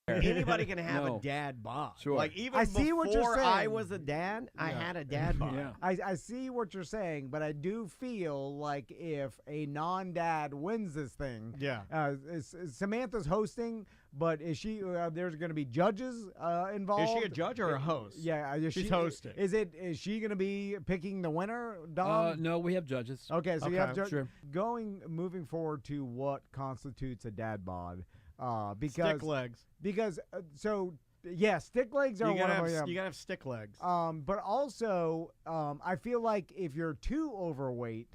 Anybody can have a dad bod. Sure. Like even I see what you're before saying. I was a dad, I had a dad bod. Yeah. I see what you're saying, but I do feel like if a non-dad wins this thing, Samantha's hosting, but is she? There's going to be judges involved. Is she a judge or a host? Yeah, she's hosting. Is she going to be picking the winner, Dom? No, we have judges. Okay, so you have judges. Sure. Moving forward to what constitutes a dad bod. Because stick legs. Because stick legs are you gotta one of them. You gotta have stick legs. But also, I feel like if you're too overweight,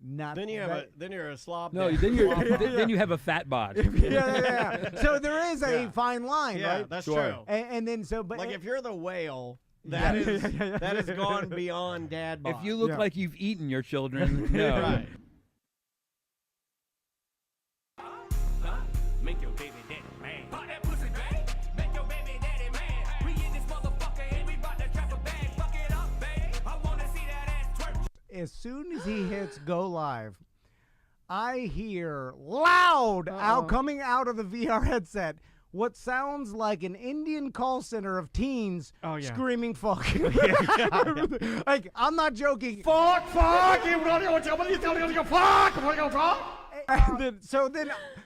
then you're a slob. No, then you have a fat bod. yeah. So there is a fine line, yeah, right? That's sure. true. And then but like if you're the whale, that has gone beyond dad bod. If you look like you've eaten your children, no. Right. Make your baby daddy man. Pop that pussy, babe. Make your baby daddy man. We in this motherfucker and we bout to trap a bag. Fuck it up, babe. I wanna see that ass twerk. As soon as he hits go live, I hear loud coming out of the VR headset what sounds like an Indian call center of teens screaming fuck. Like, I'm not joking. Fuck.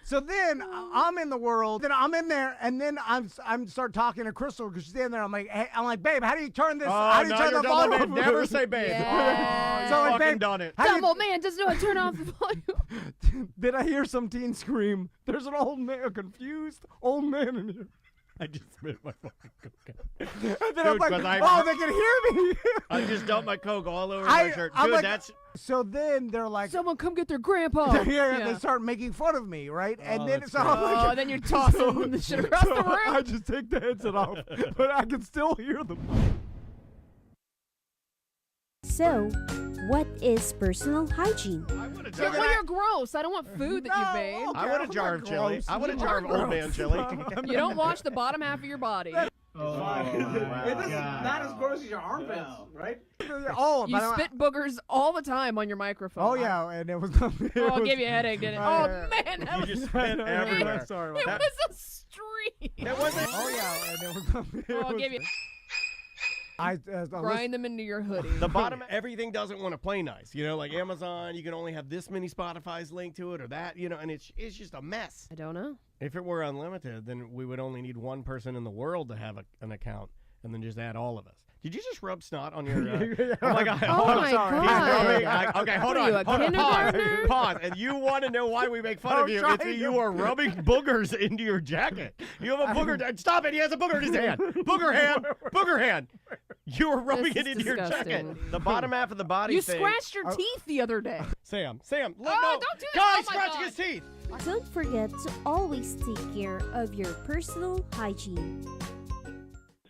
So then I'm in the world. Then I'm in there, and then I'm start talking to Crystal because she's in there. I'm like, babe, how do you turn this? How do you turn the volume? Never say babe. Yeah. So like, fucking babe, done it. Dumb old man doesn't know how to turn off the volume. Then I hear some teen scream. There's an old man, a confused old man in here. I just spit my fucking coke. And then I'm like, they can hear me. I just dumped my coke all over my shirt. I'm Dude, like, that's. So then they're like, Someone come get their grandpa. they start making fun of me, right? And then that's so I'm like, Oh, then you're tossing the shit across the room. I just take the headset off, but I can still hear them. So, what is personal hygiene? You're gross. I don't want food that you've made. Okay, I want a I'm jar not of chili. gross. I want a You jar are of old man gross. chili. You don't wash the bottom half of your body. It is not as gross as your armpits, right? Oh, You spit boogers all the time on your microphone. Oh yeah, and it was. It gave you a headache, didn't it? Oh, Oh, man, that You was, just spit everywhere. Sorry it about was that. a stream. It wasn't. Oh yeah, and it was. Oh, I'll give you. Grind them into your hoodie. The bottom, everything doesn't want to play nice. You know, like Amazon, you can only have this many Spotify's linked to it or that, and it's just a mess. I don't know. If it were unlimited, then we would only need one person in the world to have an account and then just add all of us. Did you just rub snot on your... Oh, my God. Oh, my God. Okay, hold What are you, a on. kindergartner? Pause. And you want to know why we make fun of you. It's that you are rubbing boogers into your jacket. You have a booger... Stop it. He has a booger in his hand. Booger hand. Booger hand. You are rubbing This it is into your jacket. disgusting. The bottom half of the body You thing... scratched your teeth the other day. Sam, look, no. don't do that. Guy Oh, my scratching God. his teeth. Don't forget to always take care of your personal hygiene.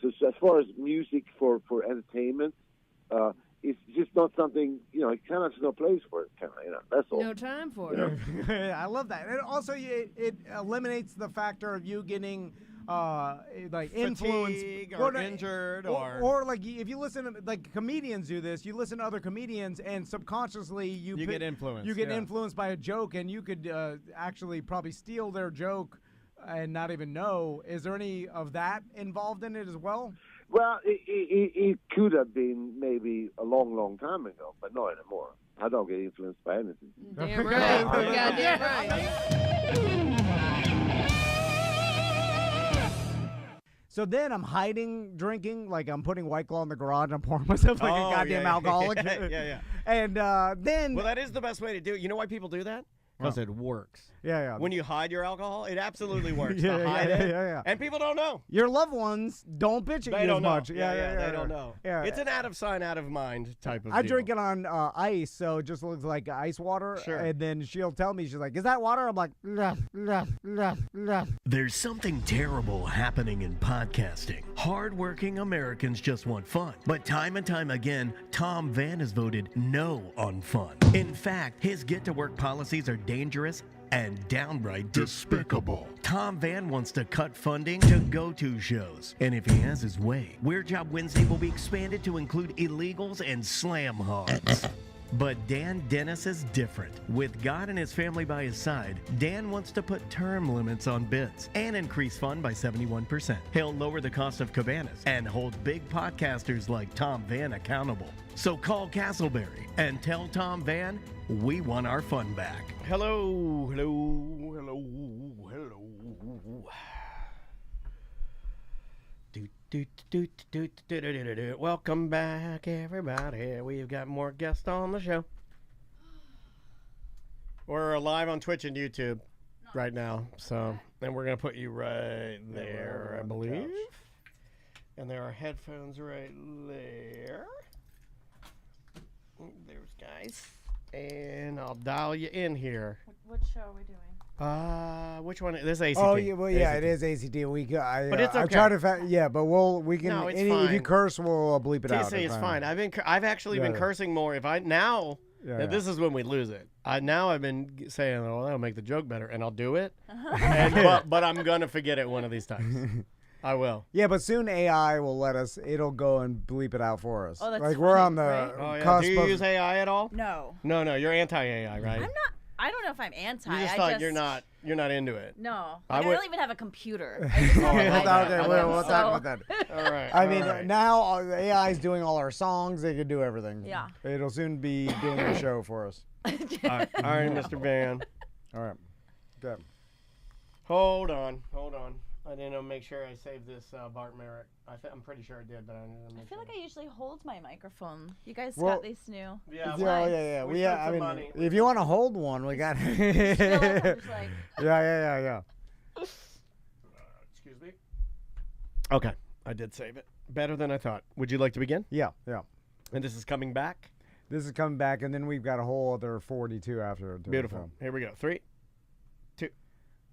So as far as music for entertainment, it's just not something, it kind of has no place for it, that's all. No time for it. I love that. And also, it eliminates the factor of you getting influenced Fatigue or injured or like if you listen to like comedians do this, you listen to other comedians and subconsciously you get influenced. You get influenced by a joke, and you could actually probably steal their joke and not even know. Is there any of that involved in it as well? Well, it could have been maybe a long, long time ago, but not anymore. I don't get influenced by anything. Damn right. Goddamn right. So then I'm hiding drinking, like I'm putting White Claw in the garage. I'm pouring myself like a goddamn alcoholic. Yeah. And then... Well, that is the best way to do it. You know why people do that? Because it works. Yeah. When you hide your alcohol, it absolutely works. Yeah, to hide it. Yeah. And people don't know. Your loved ones don't bitch at They you don't as know. much. They don't know. Yeah. It's an out of sight, out of mind type of I deal. drink it on ice, so it just looks like ice water. Sure. And then she'll tell me, she's like, is that water? I'm like, nah. There's something terrible happening in podcasting. Hardworking Americans just want fun. But time and time again, Tom Van has voted no on fun. In fact, his get-to-work policies are dangerous and downright despicable. Tom Van wants to cut funding to go-to shows. And if he has his way, Weird Job Wednesday will be expanded to include illegals and slam hogs. But Dan Dennis is different. With God and his family by his side, Dan wants to put term limits on bids and increase fun by 71%. He'll lower the cost of cabanas and hold big podcasters like Tom Van accountable. So call Castleberry and tell Tom Van we want our fun back. Hello. Welcome back, everybody. We've got more guests on the show. We're live on Twitch and YouTube right now, so and we're gonna put you right there, I believe. And there are headphones right there. There's guys, and I'll dial you in here. What show are we doing? Which one? This is ACT. Oh yeah, well yeah, ACT. it is ACT. But it's I okay. try to but we can. No, it's If you fine. curse, we'll bleep it out. TC, it's fine. I've actually been cursing more. This is when we lose it. Now I've been saying, "Oh, that'll make the joke better," and I'll do it. But I'm gonna forget it one of these times. I will. Yeah, but soon AI will let us. It'll go and bleep it out for us. Oh, that's like we're funny, on the right? Oh yeah. cusp Do you of. use AI at all? No. No, you're anti-AI, right? I'm not. I don't know if I'm anti. You just thought you're not into it. No. I Like, I would- don't even have a computer. I just have an iPad. Okay, we'll talk about that. All right. I mean, all right. now AI is doing all our songs. They can do everything. Yeah. It'll soon be doing the show for us. All right, Mr. Van. All right. Good. Hold on. I didn't make sure I saved this Bart Merrick. I'm pretty sure I did, but I didn't make I feel like I usually hold my microphone. You guys Well, got these new. Yeah, Yeah. we We, spent I some mean, money. if you want to hold one, we got. Still, I'm just like, Yeah. Excuse me. Okay, I did save it. Better than I thought. Would you like to begin? Yeah. And this is coming back. This is coming back, and then we've got a whole other 42 after it. too, Beautiful. so. Here we go. 3, 2.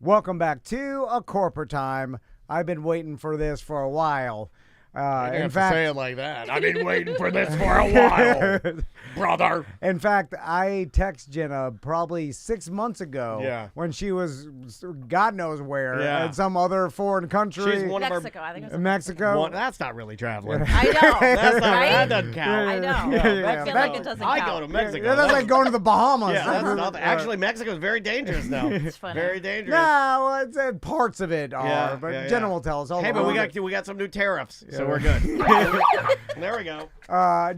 Welcome back to A Corporate Time. I've been waiting for this for a while. In fact, say it like that. I've been waiting for this for a while, brother. In fact, I text Jenna probably 6 months ago. Yeah. When she was, God knows where, Yeah. in some other foreign country. She's one of our. Mexico. I think it was Mexico. That's not really traveling. I know. That's not. Right? That doesn't count. I know. Yeah. I feel like it doesn't I count. go to Mexico. Yeah, that's like going to the Bahamas. Yeah, that's not. Actually, Mexico is very dangerous now. It's funny. Very dangerous. No, well, parts of it are, Yeah, but yeah, Jenna yeah. will tell us. Hey, but we got some new tariffs, so Yeah. we're good. There we go.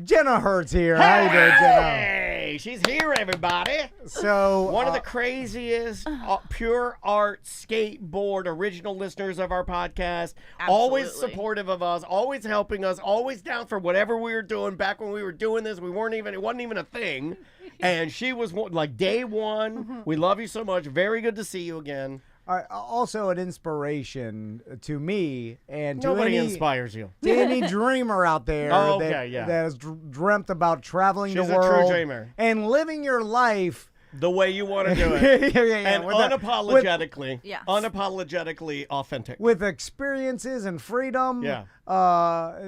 Jenna Hurt's here. How you doing, Jenna? Hey, she's here, everybody. So One of the craziest pure art skateboard original listeners of our podcast. Always Absolutely. supportive of us, always helping us, always down for whatever we were doing. Back when we were doing this, it wasn't even a thing. And she was like day one. We love you so much. Very good to see you again. also an inspiration to me and to Nobody any, inspires you. to any dreamer out there Oh, okay, that, yeah. that has dreamt about traveling She's the a true world dreamer. and living your life. The way you want to do it. And with that- unapologetically, Yes. unapologetically authentic. with experiences and freedom. Yeah.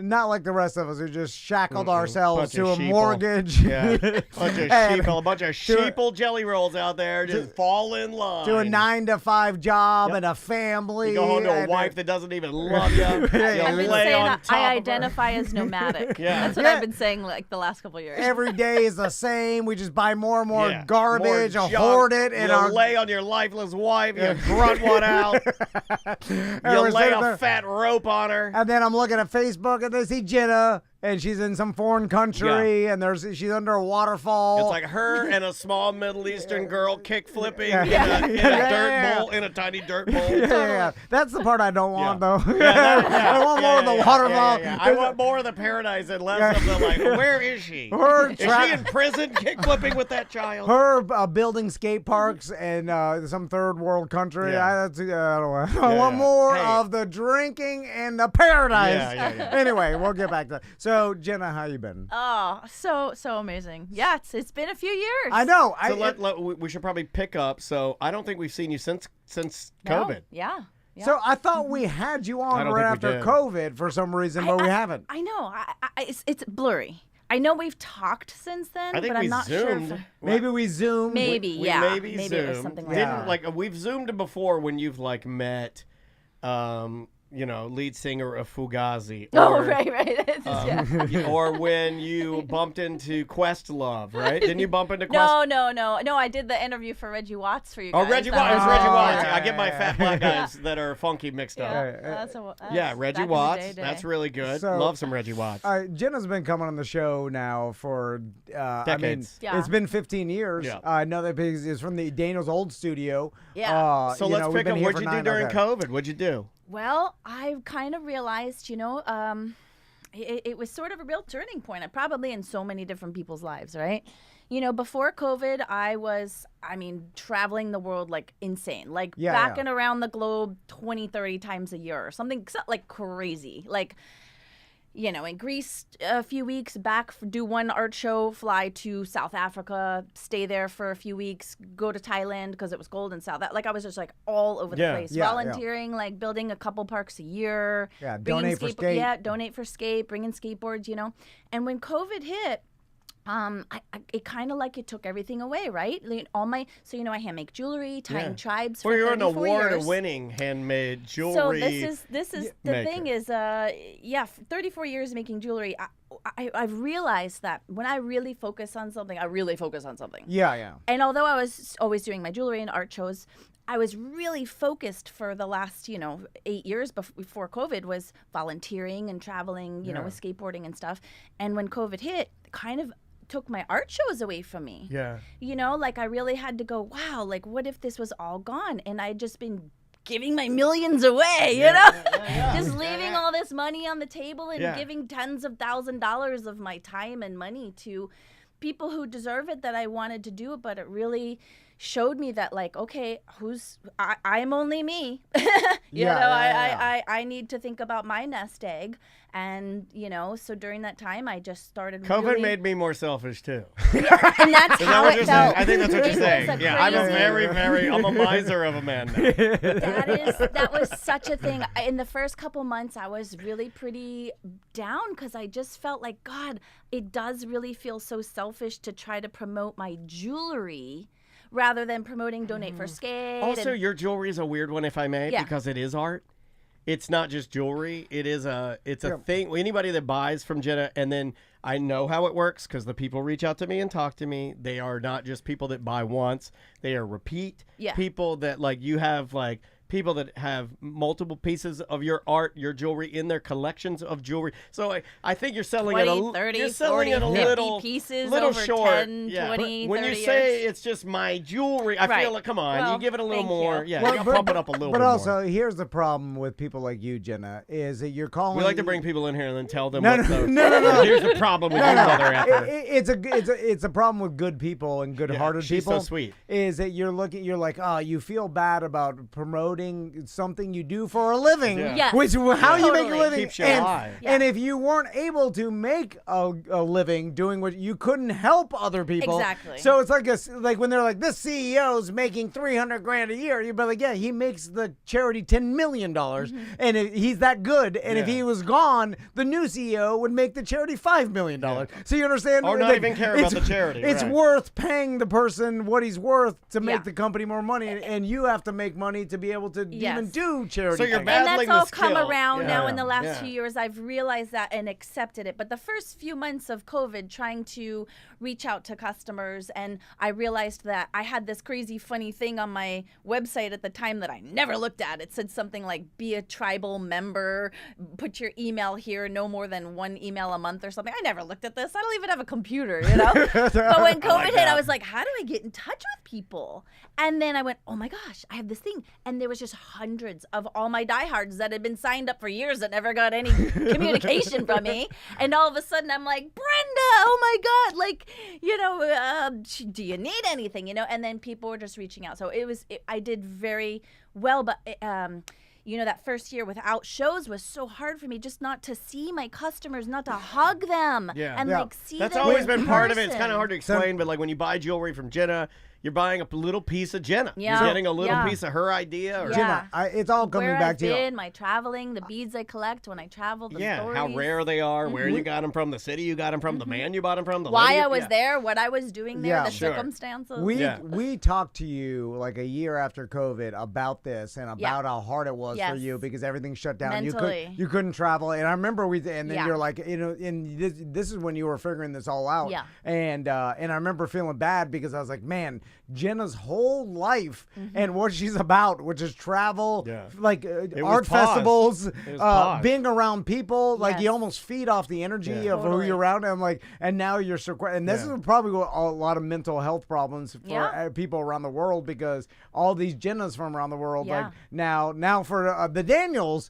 Not like the rest of us who just shackled ourselves Bunch of to a sheeple. mortgage. Yeah. bunch of And sheeple, a bunch of to a- sheeple jelly rolls out there. Just fall in line. to a 9-to-5 job Yep. and a family. You go home to a and wife that doesn't even love you. I've been lay saying on that top I of her. identify as nomadic. Yeah. That's what Yeah. I've been saying like the last couple of years. Every day is the same. We just buy more and more Yeah. garbage, More and junk. hoard it, and you our lay on your lifeless wife. You grunt one out. and You we're lay sitting a there- fat rope on her. And then I'm looking at Facebook and I see Jenna, and she's in some foreign country, and she's under a waterfall. It's like her and a small Middle Eastern girl kick flipping Yeah. in a Yeah. dirt bowl, in a tiny dirt bowl. yeah. That's the part I don't want, Yeah. though. Yeah, I want more of the waterfall. I want more of the paradise and less of the like. Where is she? Her Is she in prison, kick flipping with that child? Her building skate parks in some third world country. Yeah. I don't want. I want yeah. more Hey. of the drinking and the paradise. Yeah. Anyway, we'll get back to that. So, Jenna, how you been? Oh, so amazing. Yeah, it's been a few years. I know. So we should probably pick up. So I don't think we've seen you since No, COVID. Yeah. Yeah. So I thought we had you I on don't right think we after did. COVID for some reason, but we haven't. I know. It's blurry. I know we've talked since then, I think but we I'm not zoomed. sure. Maybe we zoomed. Maybe, We yeah. maybe it was zoomed. something like Yeah. that. Like we've zoomed before when you've like met, lead singer of Fugazi. Oh, Or, right. Yeah. or when you bumped into Questlove, right? Didn't you bump into Questlove? No. I did the interview for Reggie Watts for you guys. Oh, Reggie That Watts. was- Reggie Watts. yeah, I get my yeah, fat black guys that are funky mixed up. That's Reggie back in the Watts. day. That's really good. So- Love some Reggie Watts. Jenna's been coming on the show now for Decades. Yeah. it's been 15 years. Yeah. I know that because it's from the Daniel's old studio. Yeah. So let's we've pick been up. here What'd for you do 9 during okay. COVID? What'd you do? Well, I kind of realized, it was sort of a real turning point, probably in so many different people's lives, right? Before COVID, I was, traveling the world like insane, like back and around the globe 20, 30 times a year or something like crazy. Like, in Greece a few weeks, back, do one art show, fly to South Africa, stay there for a few weeks, go to Thailand because it was cold in South. Like I was just like all over the place, volunteering, like building a couple parks a year. Yeah, bringing donate for skate. Yeah, donate for skate, bringing skateboards, And when COVID hit, it kind of like it took everything away, right? I hand make jewelry, tying tribes for 34 years. Well, you're an award-winning handmade jewelry. So this is the maker. thing is, 34 years making jewelry. I've realized that when I really focus on something, I really focus on something. Yeah. And although I was always doing my jewelry and art shows, I was really focused for the last, 8 years before COVID was volunteering and traveling, with skateboarding and stuff. And when COVID hit, kind of took my art shows away from me. Yeah. I really had to go, wow, like what if this was all gone? And I'd just been giving my millions away, just leaving all this money on the table and giving tens of $1,000s of my time and money to people who deserve it that I wanted to do it, but it really showed me that like, okay, I'm only me. I need to think about my nest egg. And, so during that time, I just started COVID made me more selfish, too. And that's how it felt. I think that's what you're saying. Yeah, I'm a crazy- I'm a miser of a man now. That was such a thing. In the first couple months, I was really pretty down because I just felt like, God, it does really feel so selfish to try to promote my jewelry rather than promoting Donate for Skate. Also, your jewelry is a weird one, if I may, because it is art. It's not just jewelry. It's a thing. Anybody that buys from Jenna, and then I know how it works because the people reach out to me and talk to me. They are not just people that buy once. They are repeat people that you have people that have multiple pieces of your art, your jewelry in their collections of jewelry. So I think you're selling 20, 30, you're selling 40, it 50 little pieces little over short. 10, Yeah. 20, when 30 you say years. it's just my jewelry, I feel like, come on, Well, you give it a little thank more. you. Yeah, Well, you gotta pump it up a little bit But also, more. here's the problem with people like you, Jenna, is that you're calling. We like to bring people in here and then tell them No, what no, the, no. Here's the problem with you, mother effer. It's a problem with good people and good-hearted she's people. so sweet. Is that you're like, you feel bad about promoting something you do for a living. Yeah. Yes. Which how you make a Totally. living. Keeps you and, alive. and if you weren't able to make a living doing what you couldn't help other people. Exactly. So it's like when they're like, this CEO's making $300,000 a year, you'd be like, yeah, he makes the charity $10 million, and he's that good. And if he was gone, the new CEO would make the charity $5 million. So you understand? Or not even care about the charity. It's right. worth paying the person what he's worth to make Yeah. the company more money, and you have to make money to be able to Yes. even do charity. So you're things. bad- And that's battling all the come skill. around Yeah. now in the last Yeah. 2 years. I've realized that and accepted it. But the first few months of COVID, trying to reach out to customers, and I realized that I had this crazy funny thing on my website at the time that I never looked at. It said something like, be a tribal member, put your email here, no more than one email a month or something. I never looked at this. I don't even have a computer, But when COVID hit, I was like, how do I get in touch with people? And then I went, oh my gosh, I have this thing. And there was just hundreds of all my diehards that had been signed up for years that never got any communication from me. And all of a sudden I'm like, Brenda, oh my God, do you need anything? And then people were just reaching out. So I did very well, but that first year without shows was so hard for me, just not to see my customers, not to hug them, and see That's them always in been part of it. It's person. kind of hard to explain, but when you buy jewelry from Jenna, you're buying a little piece of Jenna. Yeah. You're getting a little Yeah. piece of her idea. Or, Yeah. Jenna, it's all coming Where back I've to you. been, my traveling, the beads I collect when I travel, the stories. how rare they are, where you got them from, the city you got them from, the man you bought them from, the Why lady I was there, what I was doing there, Yeah. the Sure. circumstances. We talked to you like a year after COVID about this and about how hard it was Dallas for Yes. you because everything shut down. Mentally. You couldn't travel, and I remember and then Yeah. you're like, and this is when you were figuring this all out. Yeah. And I remember feeling bad because I was like, man, Jenna's whole life and what she's about, which is travel, like art paused. festivals, It was paused. being around people, like you Yes. almost feed off the energy of who Totally. you're around. And I'm like, and now you're so, and this is probably a lot of mental health problems for Yeah. people around the world because all these Jennas from around the world, Yeah. like now for the Daniels,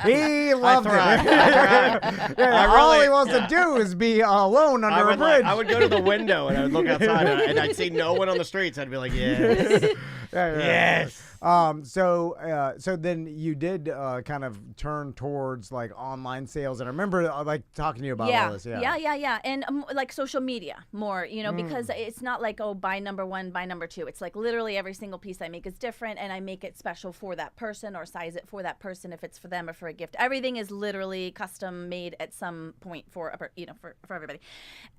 he loved thrive. it. I all really- he wants to do is be alone under a bridge. I would go to the window and I would look outside and I'd see no one on the streets. I'd be like, yes. Yes. So then you did kind of turn towards like online sales, and I remember like talking to you about all this. Yeah. And like social media more, because it's not like, oh, buy number one, buy number two. It's like literally every single piece I make is different, and I make it special for that person or size it for that person if it's for them or for a gift. Everything is literally custom made at some point for everybody.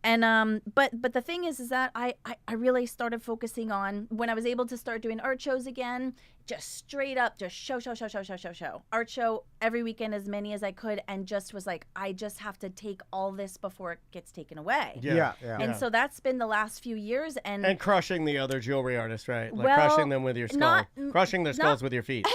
And but the thing is that I really started focusing on when I was able to start doing art shows again. Just straight up, just show. Art show every weekend, as many as I could, and just was like, I just have to take all this before it gets taken away. Yeah. And so that's been the last few years. And crushing the other jewelry artists, right? Like Well, crushing them with your skull. Crushing their skulls with your feet.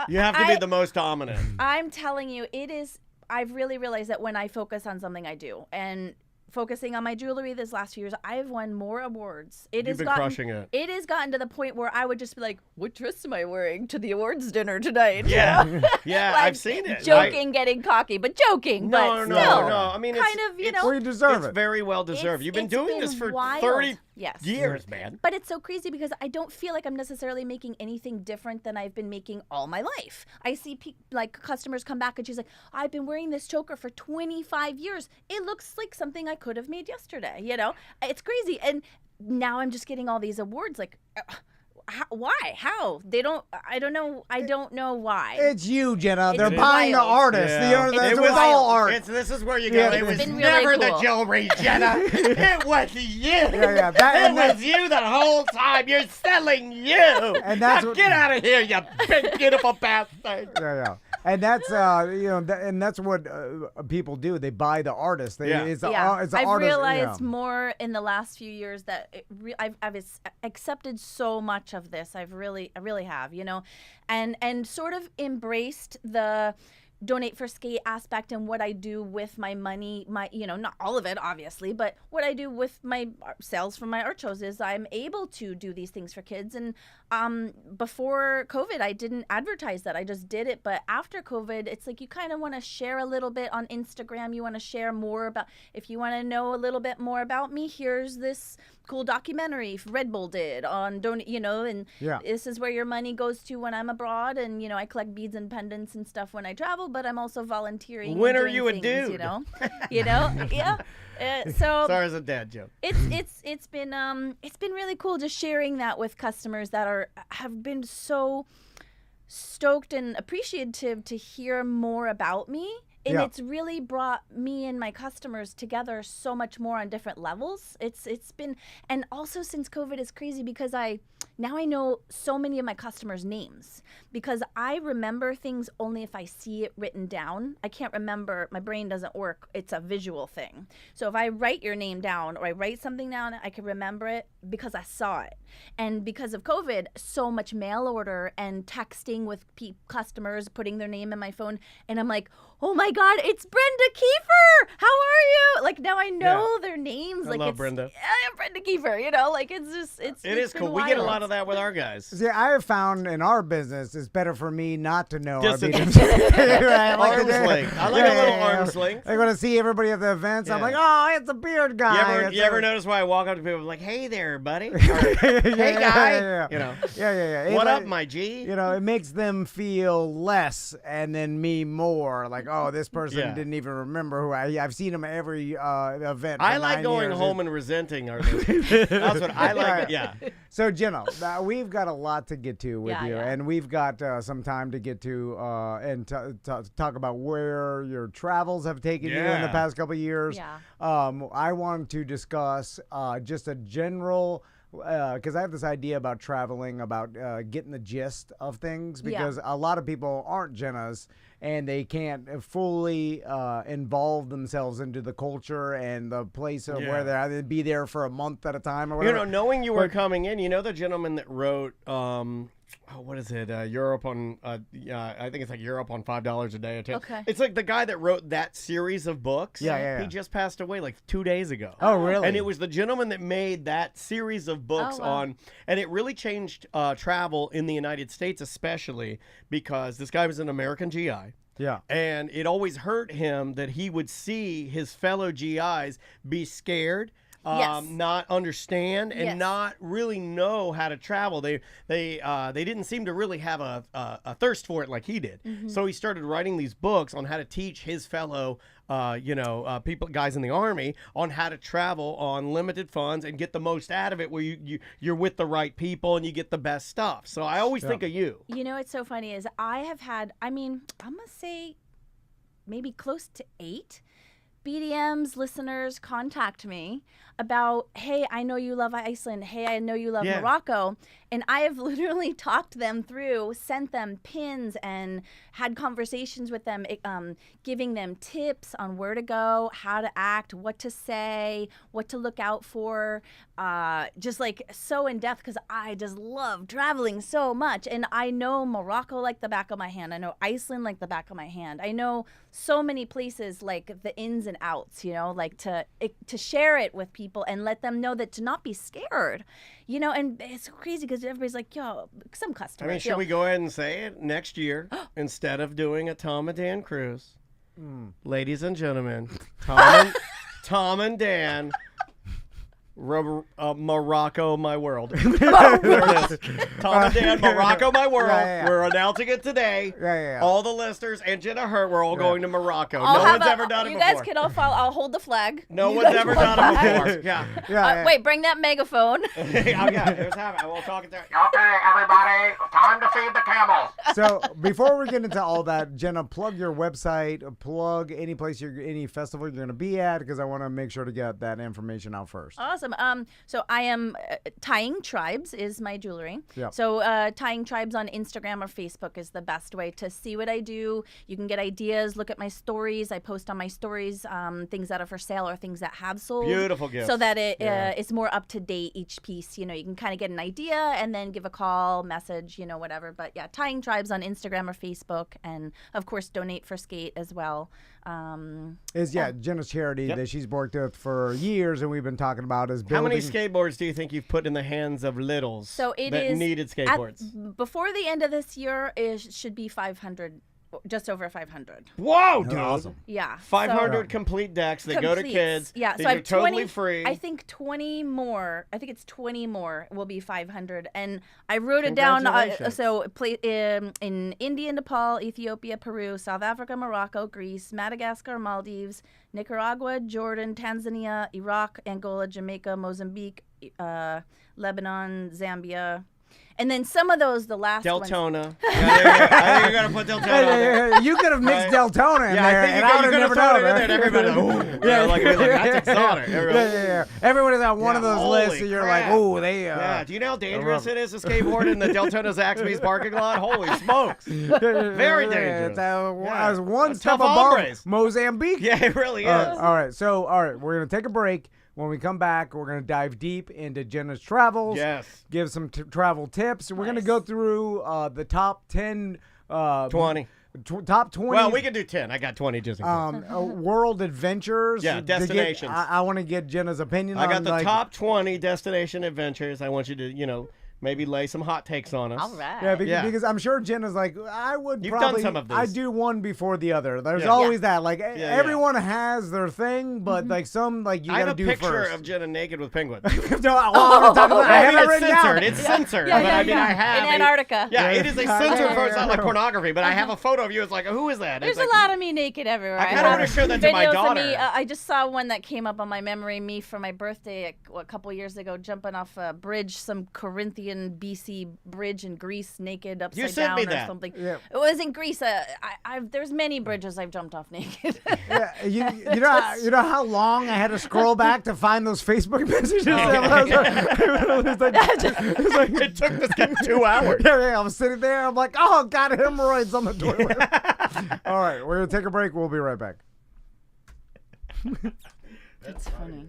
You have to be the most dominant. I'm telling you, it is. I've really realized that when I focus on something, I do. And focusing on my jewelry this last few years, I've won more awards. You've been crushing it. It has gotten to the point where I would just be like, what dress am I wearing to the awards dinner tonight? Yeah. Yeah, Like, I've seen it. Joking, getting cocky, but joking. but still, I mean, kind of, well, you deserve it's it. very well deserved. You've been doing this for wild. 30 Yes. years, man. But it's so crazy because I don't feel like I'm necessarily making anything different than I've been making all my life. I see like customers come back and she's like, I've been wearing this choker for 25 years. It looks like something I could have made yesterday. It's crazy. And now I'm just getting all these awards. Like, why? How? I don't know why. It's you, Jenna. It's They're buying the wild. artist. Yeah. It was all art. This is where you go. It was been really never cool. the jewelry, Jenna. It was you. Yeah. It was you the whole time. You're selling you. And that's now what- get out of here, you big beautiful bastard. Yeah. And that's and that's what people do. They buy the artist. It's the artist. I've realized more in the last few years that I've accepted so much of this. I really have, and sort of embraced the donate for skate aspect and what I do with my money, not all of it obviously, but what I do with my sales from my art shows is I'm able to do these things for kids. And before COVID, I didn't advertise that. I just did it. But after COVID, it's like you kind of want to share a little bit on Instagram. You want to share more about, if you want to know a little bit more about me, here's this cool documentary Red Bull did on and this is where your money goes to when I'm abroad, and I collect beads and pendants and stuff when I travel, but I'm also volunteering. When and are doing you a things, dude? Yeah. So Sorry, as a dad joke. it's been really cool just sharing that with customers that have been so stoked and appreciative to hear more about me. And it's really brought me and my customers together so much more on different levels. It's been, and also since COVID is crazy because now I know so many of my customers' names because I remember things only if I see it written down. I can't remember, my brain doesn't work. It's a visual thing. So if I write your name down or I write something down, I can remember it because I saw it. And because of COVID, so much mail order and texting with customers, putting their name in my phone. And I'm like, oh my God, it's Brenda Kiefer. How are you? Like now I know their names. I love Brenda. Yeah, Brenda Kiefer, like it's just, it is cool. wild. We get a lot of that with our guys. See, I have found in our business it's better for me not to know Just our a- meetings. Arm's length. I like a little arm's length. I want to see everybody at the events. I'm Yeah. like, oh, it's a beard guy. You ever notice why I walk up to people like, hey there, buddy? Or, hey, guy. Yeah. What It, up, my G? It makes them feel less and then me more. Like, oh, this person didn't even remember who I've seen him at every event. I for like 9 going years. home and resenting our listeners. That's what I like. Yeah. So, Jenna, we've got a lot to get to with you, Yeah. and we've got some time to get to and talk about where your travels have taken you in the past couple of years. Yeah. I want to discuss just a general because I have this idea about traveling, about getting the gist of things, because a lot of people aren't Jennas and they can't fully involve themselves into the culture and the place of where they're either be there for a month at a time or whatever. Knowing you were coming in, the gentleman that wrote, what is it? Europe on, I think it's like Europe on $5 a day. Okay. It's like the guy that wrote that series of books. Yeah. He just passed away like 2 days ago. Oh, really? And it was the gentleman that made that series of books on, and it really changed travel in the United States, especially because this guy was an American GI. Yeah. And it always hurt him that he would see his fellow GIs be scared, not understand, and not really know how to travel. They didn't seem to really have a thirst for it like he did. So he started writing these books on how to teach his fellow people, guys in the Army, on how to travel on limited funds and get the most out of it, where you're with the right people and you get the best stuff. So I always think of you. What's so funny is I have had, I'm going to say maybe close to 8 BDMs listeners contact me about, hey, I know you love Iceland. Hey, I know you love Morocco. And I have literally talked them through, sent them pins, and had conversations with them, giving them tips on where to go, how to act, what to say, what to look out for, just like so in depth, because I just love traveling so much. And I know Morocco like the back of my hand. I know Iceland like the back of my hand. I know so many places, like the ins and outs, like to share it with people and let them know that to not be scared, and it's crazy because everybody's like, yo, some customers. Should we go ahead and say it? Next year, instead of doing a Tom and Dan cruise, ladies and gentlemen, Tom and Dan, Morocco, my world. There it is. Tom and Dan, Morocco, my world. We're announcing it today. All the listeners and Jenna Hurt, we're all going to Morocco. No one's ever done it before. You guys can all follow. I'll hold the flag. No one's ever done it before. Wait, bring that megaphone. There's have it. We'll talk it there. Okay, everybody, time to feed the camels. So before we get into all that, Jenna, plug your website, plug any place, any festival you're going to be at, because I want to make sure to get that information out first. Awesome. So I am Tying Tribes is my jewelry. Yeah. So Tying Tribes on Instagram or Facebook is the best way to see what I do. You can get ideas, look at my stories. I post on my stories things that are for sale or things that have sold. Beautiful gifts. So that it's more up to date each piece. You can kind of get an idea and then give a call, message, whatever. But yeah, Tying Tribes on Instagram or Facebook, and of course donate for skate as well. Jenna's charity that she's worked with for years, and we've been talking about is building. How many skateboards do you think you've put in the hands of littles that needed skateboards? Before the end of this year, it should be 500. Just over 500. Whoa, dude. Awesome. Yeah. 500 complete decks that go to kids. Yeah. These so I are have totally 20, free. I think 20 more. I think it's 20 more will be 500. And I wrote it down. In India, Nepal, Ethiopia, Peru, South Africa, Morocco, Greece, Madagascar, Maldives, Nicaragua, Jordan, Tanzania, Iraq, Angola, Jamaica, Mozambique, Lebanon, Zambia. And then some of those, the last Deltona. I think you're going to put Deltona. You could have mixed Deltona in there, and I would have never known it. Everybody, that's exotic. Everyone is on one of those lists, and you're like, oh, they. Do you know how dangerous it is to skateboard in the Deltona Zaxby's parking lot? Holy smokes. Very dangerous. I was one step tough above hombres. Mozambique. Yeah, it really is. All right, we're going to take a break. When we come back, we're going to dive deep into Jenna's travels. Yes. Give some travel tips. We're going to go through the top 10. 20. Top 20. Well, we can do 10. I got 20 just in case. World adventures. Yeah, destinations. I want to get Jenna's opinion I got the like, top 20 destination adventures. I want you to, maybe lay some hot takes on us. All right. Yeah, because I'm sure Jenna's like, I would You've probably. done some of these. I do one before the other. There's always that. Like everyone has their thing, but like some you I have gotta a do picture first. of Jenna naked with penguins. I have it written down. It's censored. But I mean, I have in Antarctica. Yeah, it is a censored photo. It's not like pornography, but I have a photo of you. It's like, who is that? There's a lot of me naked everywhere. I kind of want to show that to my Videos daughter. of me, I just saw one that came up on my memory, me for my birthday a couple years ago, jumping off a bridge, some Corinthian Canadian BC bridge in Greece naked upside sent down me or that. something. Yeah. It was in Greece. There's many bridges I've jumped off naked. Yeah, you know how long I had to scroll back to find those Facebook messages. It took this guy 2 hours. Yeah, I was sitting there. I'm like, oh, got hemorrhoids on the toilet. All right, we're gonna take a break. We'll be right back. That's funny.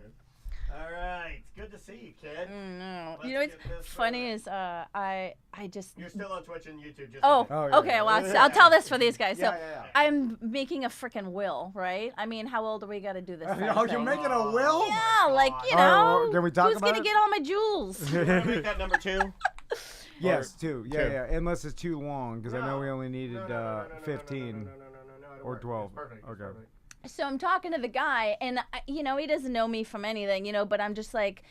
All right, it's good to see you, kid. No. Let's You know what's get this funny is I just. You're still on Twitch and YouTube. Just Oh, yeah, okay. Well, I'll tell this for these guys. So Yeah. I'm making a freaking will, right? I mean, how old do we got to do this? Oh, damn you're thing? making a will? Yeah, like you All right, know, well, can we talk who's about gonna it? get all my jewels? You want to make that number 2? Yes, Or 2. two. Yeah. Unless it's too long, because I know we only needed 15 or 12. Okay. So I'm talking to the guy, and you know, he doesn't know me from anything, you know, but I'm just like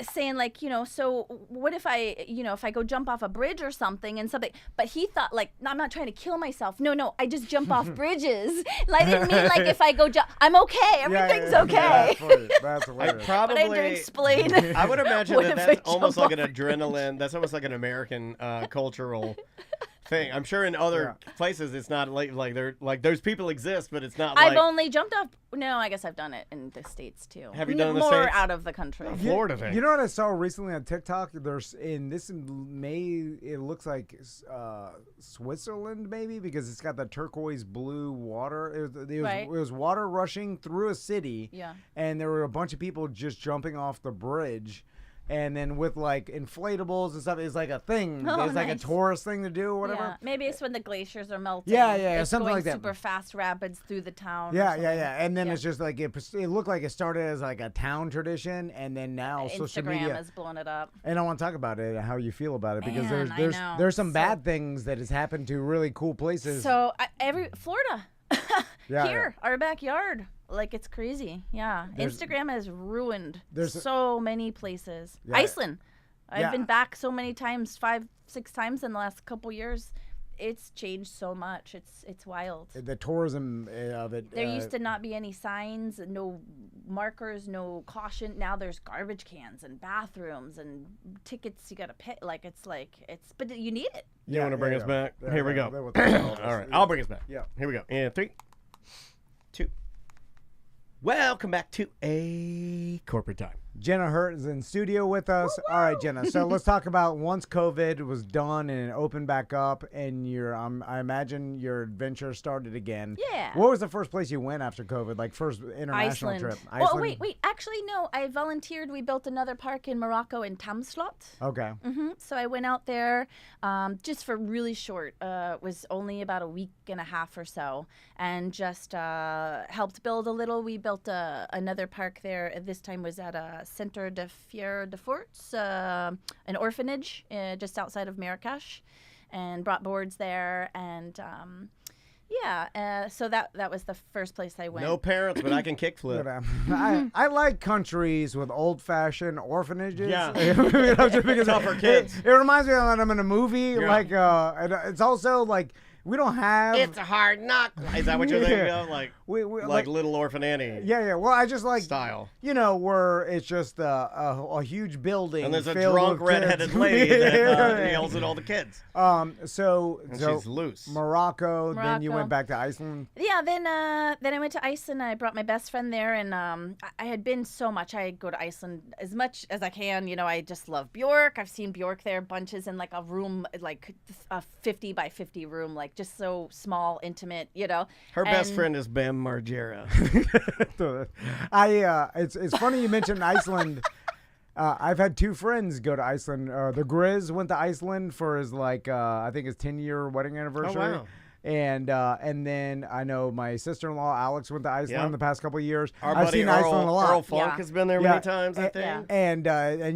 saying like, you know, so what if I, you know, if I go jump off a bridge or something and something, but he thought like, no, I'm not trying to kill myself. No, I just jump off bridges. Like, I didn't mean like if I go jump, I'm okay. Everything's okay. That's hilarious. But I had to explain. I would imagine what that if that's I almost jump like an off a bridge? adrenaline. That's almost like an American cultural thing. I'm sure in other places it's not like they're like those people exist, but it's not. I've like, only jumped off. No, I guess I've done it in the States too. Have you done it in the more States? out of the country? Florida thing. You know what I saw recently on TikTok? There's in this May. It looks like Switzerland, maybe, because it's got the turquoise blue water. It was water rushing through a city. Yeah. And there were a bunch of people just jumping off the bridge. And then with like inflatables and stuff, it's like a thing. Oh, it's like a nice. tourist thing to do or whatever. Yeah. Maybe it's when the glaciers are melting. Yeah, it's something going like that. Super fast rapids through the town. or Yeah. something. And then Yeah. it's just like it looked like it started as like a town tradition, and then now social Instagram media has blown it up. And I want to talk about it, how you feel about it, because Man, I know. there's some So- bad things that has happened to really cool places. So Florida, Yeah, here, our backyard, like it's crazy. Yeah, Instagram has ruined so many places. Yeah. Iceland, I've Yeah. been back so many times, 5-6 times in the last couple years. It's changed so much. It's wild. The tourism of it. There used to not be any signs, no markers, no caution. Now there's garbage cans and bathrooms and tickets you gotta pay. But you need it. You want to bring us back? Here we go. All All right, I'll bring us back. Yeah. Here we go. In 3, 2. Welcome back to a corporate time. Jenna Hurt is in studio with us. All right, Jenna. So let's talk about once COVID was done and it opened back up, and I imagine your adventure started again. Yeah. What was the first place you went after COVID? Like first international Iceland. trip? Oh, wait. Actually, no. I volunteered. We built another park in Morocco in Tamslot. Okay. So I went out there just for really short. Was only about a week and a half or so, and just helped build a little. We built another park there. This time was at a Centre de Fier de Forts, an orphanage just outside of Marrakesh, and brought boards there. And so that was the first place I went. No parents, but I can kickflip. I like countries with old-fashioned orphanages. Yeah. Just because Tougher kids. It reminds me of when I'm in a movie. Yeah. Like, and it's also like we don't have. It's a hard knock. Is that what you're thinking of? Like, We like Little Orphan Annie Yeah. Well, I just like style. where it's just a huge building And there's a filled drunk with redheaded kids. lady that yells at all the kids. So she's loose. Morocco. Then you Morocco. went back to Iceland. Yeah, then I went to Iceland. I brought my best friend there, and I had been so much. I go to Iceland as much as I can. You know, I just love Bjork. I've seen Bjork there bunches in like a room, like a 50 by 50 room, like just so small, intimate. You know, Her best friend is Bam Margera. It's funny you mentioned Iceland. I've had 2 friends go to Iceland. The Grizz went to Iceland for his I think his 10-year wedding anniversary. wow. And then I know my sister-in-law Alex went to Iceland the past couple of years. Our I've buddy seen Earl, Iceland a lot. Earl Funk has been there many times, I think. Yeah. And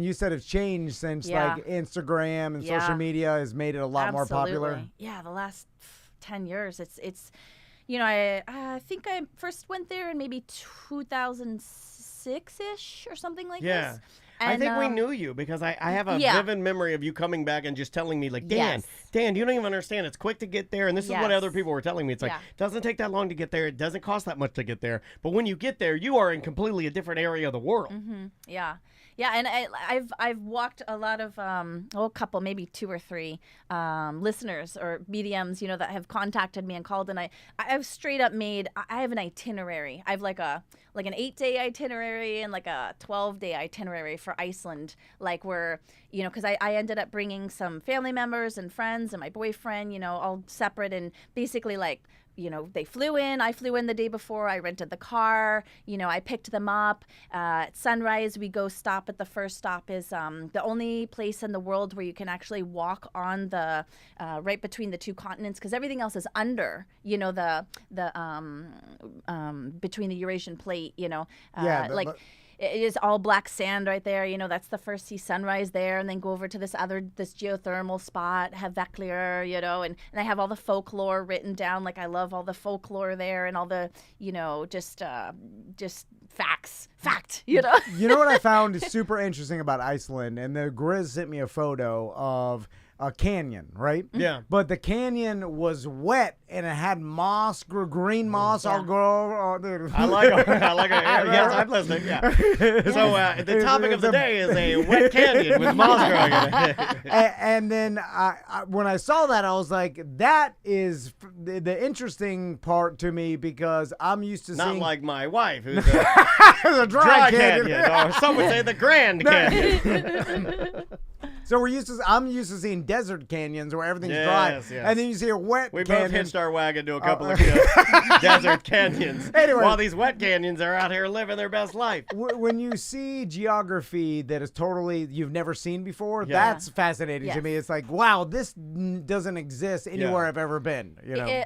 you said it's changed since like Instagram and social media has made it a lot more popular. Absolutely. Yeah, the last 10 years, it's you know, I think I first went there in maybe 2006-ish or something like this. I And, think we knew you because I have a vivid memory of you coming back and just telling me, like, Dan, you don't even understand. It's quick to get there. And this is what other people were telling me. It's like, it doesn't take that long to get there. It doesn't cost that much to get there. But when you get there, you are in completely a different area of the world. Mm-hmm. Yeah. Yeah, and I've walked a lot of a couple, maybe 2 or 3 listeners or mediums, that have contacted me and called, and I've straight up made. I have an itinerary. I have like an 8-day itinerary and like a 12-day itinerary for Iceland, like where because I ended up bringing some family members and friends and my boyfriend, all separate, and basically like. They flew in. I flew in the day before. I rented the car. I picked them up. At sunrise, we go stop at the first stop is the only place in the world where you can actually walk on the right between the 2 continents, because everything else is under, the between the Eurasian plate, it is all black sand right there. That's the first see sunrise there, and then go over to this geothermal spot, have Veklir, and I have all the folklore written down. Like I love all the folklore there and all the, just fact. You know what I found is super interesting about Iceland, and the Grizz sent me a photo of a canyon, right? Yeah. But the canyon was wet and it had moss, green moss all grow. I like it. Yes, I'm listening. Yeah. So the topic of the day is a wet canyon with moss growing in it. And then when I saw that, I was like, that is the interesting part to me, because I'm used to seeing... Not like my wife, who's a dry canyon. Or some would say the Grand Canyon. So I'm used to seeing desert canyons where everything's dry, and then you see a wet canyon. We both hitched our wagon to a couple of desert canyons. Anyway, while these wet canyons are out here living their best life. When you see geography that is totally you've never seen before, that's fascinating to me. It's like, wow, this doesn't exist anywhere I've ever been.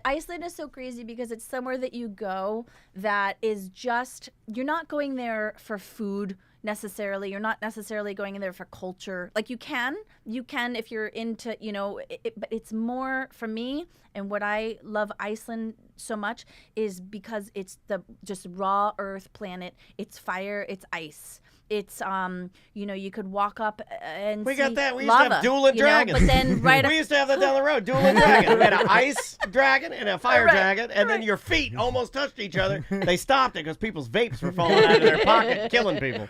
Iceland is so crazy because it's somewhere that you go that is just, you're not going there for food necessarily. You're not necessarily going in there for culture. Like you can if you're into, but it's more for me. And what I love Iceland so much is because it's the just raw earth planet. It's fire, it's ice. It's you could walk up and we see got that. We used lava, to have dueling dragons. But then we used to have that down the road. Dueling dragon. We had an ice dragon and a fire dragon, and then your feet almost touched each other. They stopped it because people's vapes were falling out of their pocket, killing people.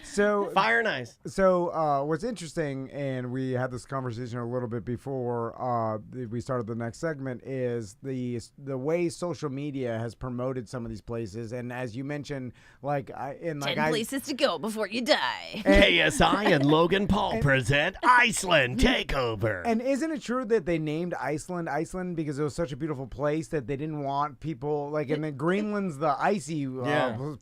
So fire and ice. So what's interesting, and we had this conversation a little bit before we started the next segment, is the way social media has promoted some of these places, and as you mentioned, 10 places to go before you die. KSI and Logan Paul present Iceland Takeover. And isn't it true that they named Iceland because it was such a beautiful place that they didn't want people and then Greenland's the icy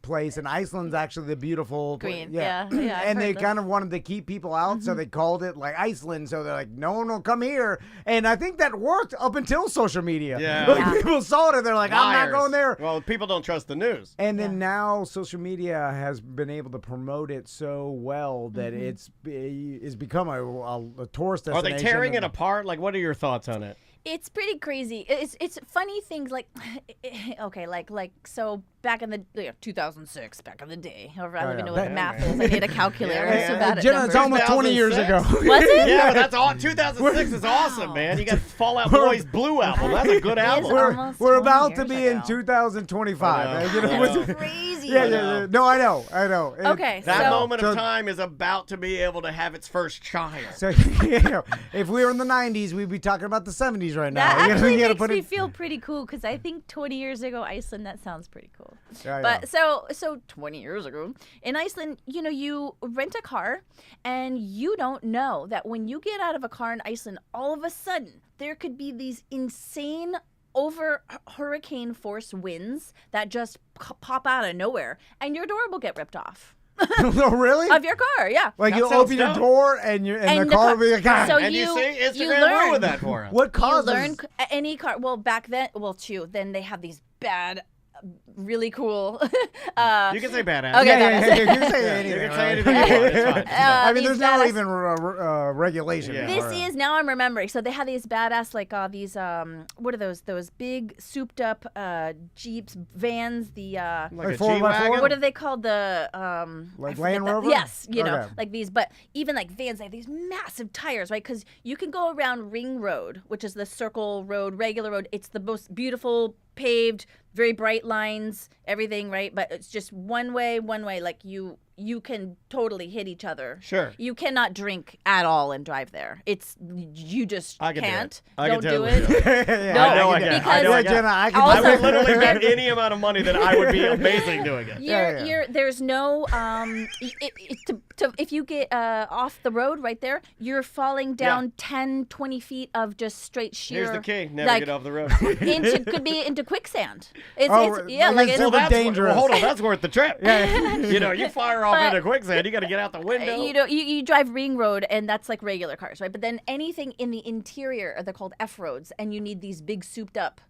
place, and Iceland's actually the beautiful green. And they kind of wanted to keep people out, so they called it like Iceland. So they're like, no one will come here. And I think that worked up until social media. Yeah. People saw it and they're like, I'm not going there. Well, people don't trust the news. And then now social media has been able to promote it so well that it's become a tourist destination. Are they tearing it apart? Like, what are your thoughts on it? It's pretty crazy. It's funny things so back in the 2006, back in the day. However, I don't even know what the math is. I need a calculator. I'm so bad at Jenna, numbers. it's almost 20 years ago. Was it? Yeah, that's all. 2006 is awesome, man. You got Fall Out Boy's Blue album. That's a good album. We're about to be in 2025. That's crazy. Yeah. No, I know. Okay. That moment of time is about to be able to have its first child. So, if we were in the 90s, we'd be talking about the 70s right now. That actually makes me feel pretty cool, because I think 20 years ago, Iceland, that sounds pretty cool. But so 20 years ago, in Iceland, you rent a car, and you don't know that when you get out of a car in Iceland, all of a sudden, there could be these insane over hurricane force winds that just pop out of nowhere, and your door will get ripped off. Oh, really? Of your car, yeah. Like you'll open your door and the car will be like, so and you see Instagram ruined that for us. What causes? You learn any car. Well, back then, then they have these bad really cool. You can say badass. Okay, yeah, you can say anything. You can say anything you want. It's fine. It's fine. I mean, these there's no badass- even regulation. Yeah. This is now I'm remembering. So they have these badass these what are those big souped up Jeeps, vans, the Like a 4x4? G-Wagon? what are they called, the Like I forget Land the- Rover? yes, you know, Okay. like these, but even like vans, they have these massive tires, right? Because you can go around Ring Road, which is the circle road, regular road. It's the most beautiful paved, very bright lines, everything, right? But it's just one way, like you can totally hit each other. Sure. You cannot drink at all and drive there. You just I can can't. do it. I Don't can do totally it. do it. Yeah, I know I can. can. Because- I know I can. Jenna, I can. Also- I would literally bet any amount of money that I would be amazing doing it. There's no if you get off the road right there, you're falling down 10, 20 feet of just straight sheer. Here's the key: never like, get off the road. could be into quicksand. It's it's like it's super dangerous. Hold on, that's worth the trip. You know, you fire off But- into quicksand, you got to get out the window. You know, you drive Ring Road, and that's like regular cars, right? But then anything in the interior, they're called F roads, and you need these big souped up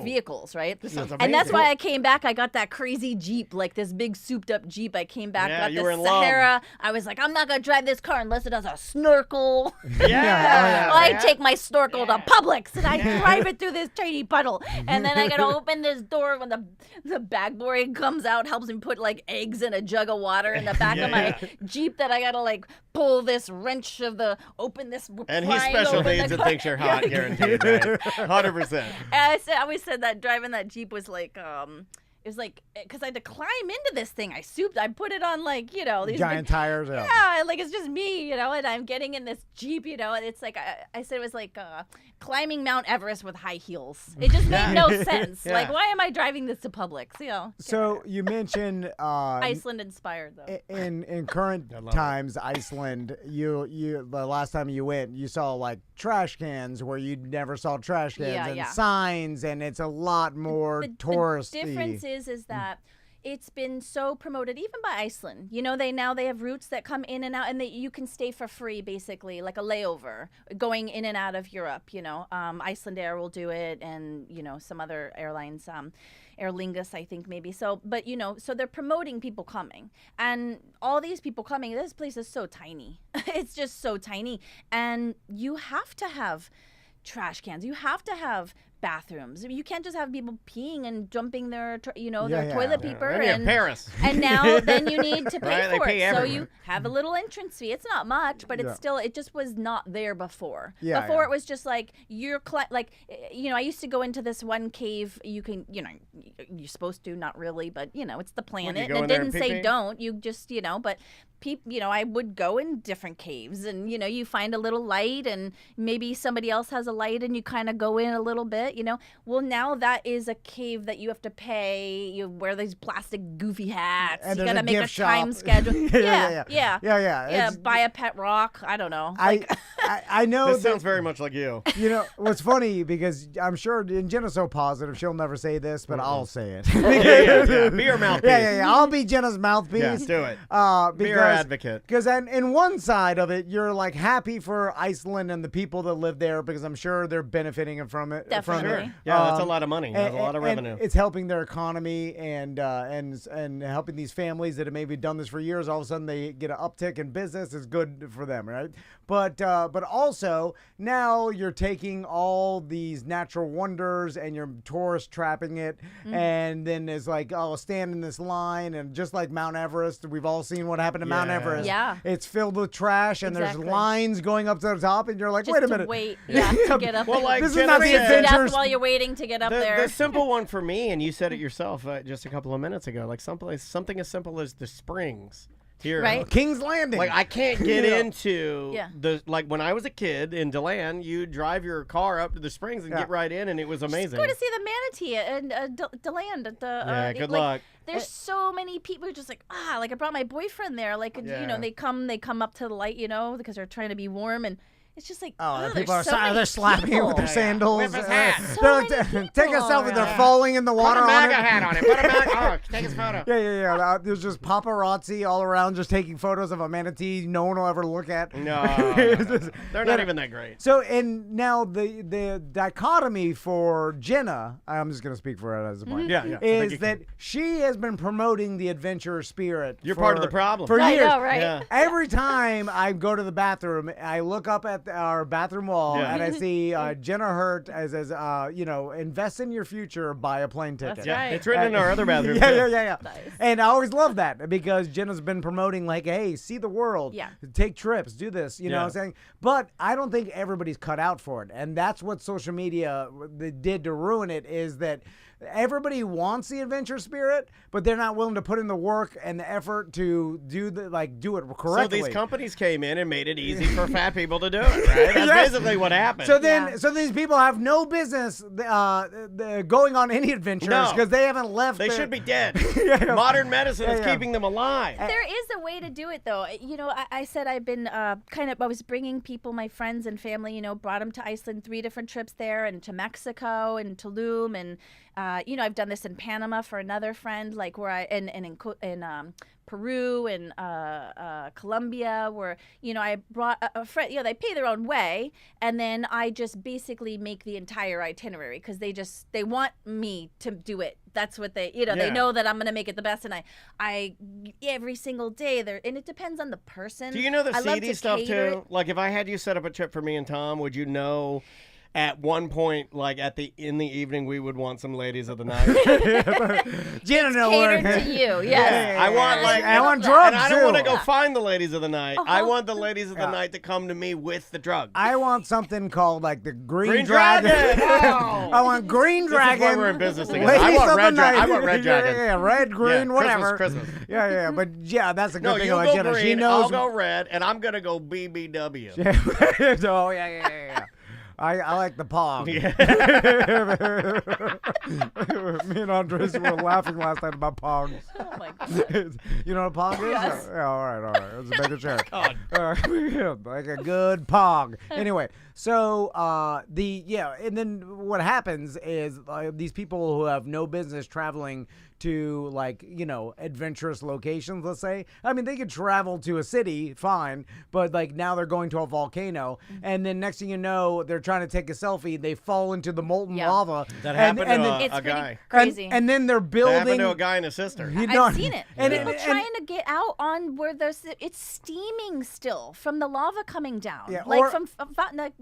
vehicles, right? This sounds And that's amazing. why I came back. I got that crazy Jeep, like this big souped up Jeep. I came back, Yeah, got you this were in love. Sahara. I was like, I'm not gonna drive this car unless it has a snorkel. Yeah. I take my snorkel to Publix and I drive it through this tiny puddle. And then I gotta open this door when the bag boy comes out, helps me put like eggs in a jug of water in the back of my Jeep that I gotta like pull this wrench of open this And he's prying special open the needs and car. thinks you're hot, guaranteed, right? 100%. And I always said that driving that Jeep was like, it was like, because I had to climb into this thing. I put it on like, you know, these Giant big, tires. yeah, like it's just me, you know, and I'm getting in this Jeep, you know, and it's like, I said it was like climbing Mount Everest with high heels. It just made no sense. Yeah. Like, why am I driving this to Publix, you know? So you mentioned Iceland inspired, though. in current times, Iceland, you the last time you went, you saw like trash cans where you never saw trash cans and signs, and it's a lot more touristy. The difference is that it's been so promoted, even by Iceland. You know, they have routes that come in and out, and that you can stay for free, basically, like a layover, going in and out of Europe. You know, Iceland Air will do it, and you know some other airlines, Aer Lingus, I think maybe. So, but you know, so they're promoting people coming, and all these people coming. This place is so tiny. It's just so tiny, and you have to have trash cans. You have to have bathrooms. You can't just have people peeing and jumping their toilet paper. In Paris. And now then you need to pay Right, they for pay it. So everywhere. you have a little entrance fee. It's not much, but it's still, it just was not there before. Yeah, Before yeah. it was just like, I used to go into this one cave. You can, you know, you're supposed to, not really, but you know, it's the planet. go And it in there didn't and say pee-pee? don't. You just, you know, but I would go in different caves, and you know, you find a little light, and maybe somebody else has a light, and you kind of go in a little bit, you know. Well, now that is a cave that you have to pay. You wear these plastic goofy hats. And You there's gotta a make a gift shop. time schedule. Yeah. Yeah. It's- Buy a pet rock. I don't know. I know This that, sounds very much like you. you know what's funny, because I'm sure, and Jenna's so positive she'll never say this, but I'll say it. Yeah. Be your mouthpiece. Yeah. I'll be Jenna's mouthpiece. Yeah, do it. Be Because, your advocate. Because in one side of it, you're like happy for Iceland and the people that live there, because I'm sure they're benefiting from it. Definitely. From it. Sure. Yeah, that's a lot of money. That's a lot of revenue. And it's helping their economy and helping these families that have maybe done this for years. All of a sudden, they get an uptick in business. It's good for them, right? But also now you're taking all these natural wonders and you're tourist trapping it, and then it's like, oh, stand in this line, and just like Mount Everest, we've all seen what happened to Mount Yeah. Everest. Yeah. It's filled with trash, and Exactly. there's lines going up to the top, and you're like, Just wait a to minute. wait, to get up Well, there. like This is Jenna not the said, Freeze to adventure. death while you're waiting to get up there. The simple one for me, and you said it yourself just a couple of minutes ago, like something as simple as the springs here. Right. King's Landing. Like I can't get Yeah. into the when I was a kid in DeLand, you drive your car up to the springs and Yeah. get right in, and it was amazing. Go to see the manatee and DeLand at the. Yeah, good like, luck. There's so many people who are just like like I brought my boyfriend there, like you know Yeah. they come up to the light, you know, because they're trying to be warm, and It's just like, Oh, oh, people are there's so many they're slapping it with their people. sandals. Whip his hat. So They're many take a people selfie. They're around. falling in the Put water a on MAGA it. hat on it. Put a MAGA. Take his photo. Yeah. There's just paparazzi all around, just taking photos of a manatee no one will ever look at. No, they're not Yeah. even that great. So, and now the dichotomy for Jenna, I'm just gonna speak for her as a point. Yeah, yeah. I think Is you that she has been promoting the adventure spirit. You're part of the problem. for I years. know, right? Yeah. Every time I go to the bathroom, I look up at our bathroom wall Yeah. and I see Jenna Hurt as invest in your future, buy a plane ticket. That's Yeah, right. it's written in our other bathroom. Yeah. Nice. And I always love that because Jenna's been promoting like, hey, see the world. Yeah. Take trips, do this, you know Yeah. what I'm saying? But I don't think everybody's cut out for it. And that's what social media did to ruin it is that everybody wants the adventure spirit, but they're not willing to put in the work and the effort to do it correctly. So these companies came in and made it easy for fat people to do it, right? That's Yes. basically what happened. So these people have no business going on any adventures No. because they haven't left. They should be dead. Yeah. Modern medicine is Yeah. keeping them alive. There is a way to do it, though. You know, I said I've been I was bringing people, my friends and family, you know, brought them to Iceland, 3 different trips there, and to Mexico and Tulum, and I've done this in Panama for another friend, like where in Peru and Colombia, where I brought a friend. They pay their own way, and then I just basically make the entire itinerary because they want me to do it. That's what they they know that I'm gonna make it the best, and I every single day there, and it depends on the person. Do you know the I love seedy to stuff cater too? it. Like if I had you set up a trip for me and Tom, would you know? At one point, like in the evening, we would want some ladies of the night. Jenna know Catered where. to you, yes. I want I want that. drugs and I don't want to too. go find the ladies of the night. I Uh-huh. want the ladies of the night to come to me with the drug. I want something called like the Green, Green Dragon. I Oh. want Green This is Dragon. why we're in business together. Ladies I want of Red the Dragon. night. I want Red Dragon. Yeah, red, green, Yeah, whatever. Christmas. Yeah. But yeah, that's a good No, thing you about go Jenna. She green, knows. I'll go red, and I'm gonna go BBW. Oh yeah. I like the pog. Me and Andres were laughing last night about pogs. Oh my god. You know what a pog is? Yes. Yeah, all right. Let's make a share. God. Like a good pog. Anyway, so and then what happens is these people who have no business traveling to adventurous locations, let's say. I mean, they could travel to a city, fine, but now they're going to a volcano, and then next thing you know, they're trying to take a selfie, they fall into the molten lava. That and happened to It's a pretty guy. crazy. And then they're That building. happened to a guy and his sister. I've seen it. And People and- trying to get out on where it's steaming still from the lava coming down, Yeah, like or- from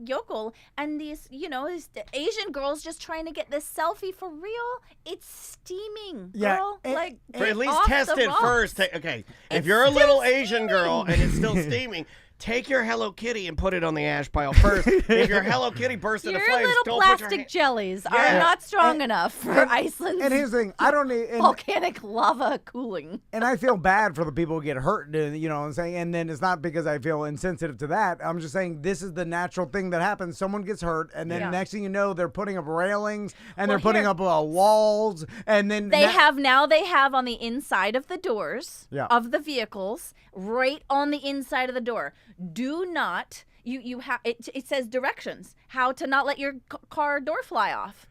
Yokul, and these these Asian girls just trying to get this selfie for real. It's steaming, Yeah, girl. and- For at least off test the it rocks. first. Okay, if you're a little Asian girl and it's still steaming, take your Hello Kitty and put it on the ash pile first. If your Hello Kitty bursts into Your flames, little don't put your plastic hand. jellies Yeah. are not strong enough for Iceland's And here's the thing, I don't need. volcanic lava cooling. And I feel bad for the people who get hurt, you know what I'm saying? And then it's not because I feel insensitive to that. I'm just saying this is the natural thing that happens. Someone gets hurt, and then next thing you know, they're putting up railings, and they're putting up walls, and then... They have on the inside of the doors of the vehicles, right on the inside of the door. Do not, you have, it says directions, how to not let your car door fly off.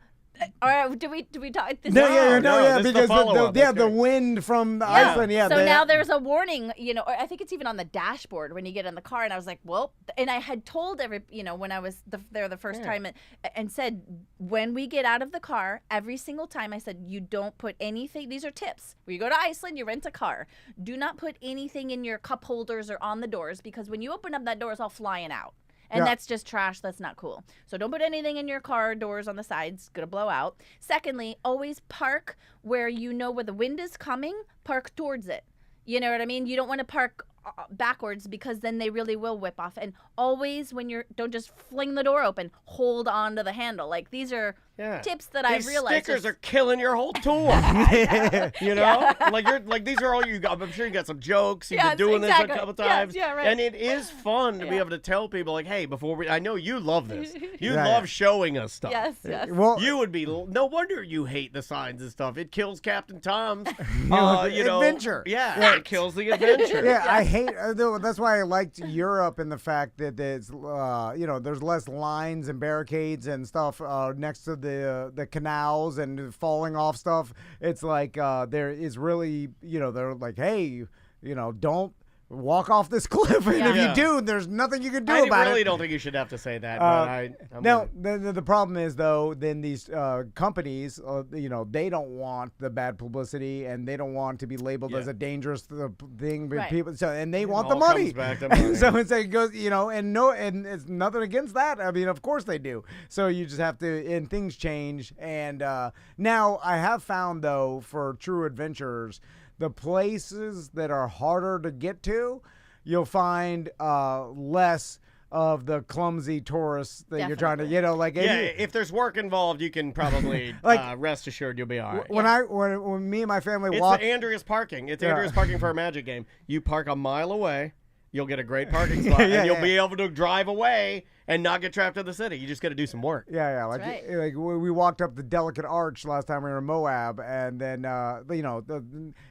Or do we talk this? No, this is the because follow-up. the Okay. wind from Iceland, So now there's a warning, or I think it's even on the dashboard when you get in the car. And I was like, well, and I had told when I was there the first time and said, when we get out of the car, every single time I said, you don't put anything, these are tips. When you go to Iceland, you rent a car. Do not put anything in your cup holders or on the doors, because when you open up that door, it's all flying out. And that's just trash. That's not cool. So don't put anything in your car doors on the sides. Going to blow out. Secondly, always park where you know where the wind is coming. Park towards it. You know what I mean? You don't want to park backwards, because then they really will whip off. And always don't just fling the door open. Hold on to the handle. Like, these are tips that I've These realized. stickers are killing your whole tour. You know, like these are all you got. I'm sure you got some jokes. You've been doing this a couple times, right. and it is fun to be able to tell people like, hey, I know you love this. You love showing us stuff. Yes. Well, You would be no wonder you hate the signs and stuff. It kills Captain Tom's adventure. It kills the adventure. Yeah, I hate. That's why I liked Europe in the fact that there's, there's less lines and barricades and stuff next to the canals and falling off stuff. It's like there is really, they're like, hey, don't walk off this cliff, and if you do, there's nothing you can do about it. I really don't think you should have to say that. But the problem is though, then these companies, they don't want the bad publicity, and they don't want to be labeled as a dangerous thing with people. So, and they want the money. Comes back to money. So it's like it goes, and it's nothing against that. I mean, of course they do. So you just have to, and things change. And now I have found though, for true adventurers, the places that are harder to get to, you'll find less of the clumsy tourists that you're trying to, if there's work involved, you can probably rest assured you'll be all right. When me and my family it's walk, the Andreas parking. It's Andreas parking for a Magic game. You park a mile away, you'll get a great parking spot, and you'll be able to drive away and not get trapped in the city. You just got to do some work. Like we walked up the Delicate Arch last time we were in Moab, and then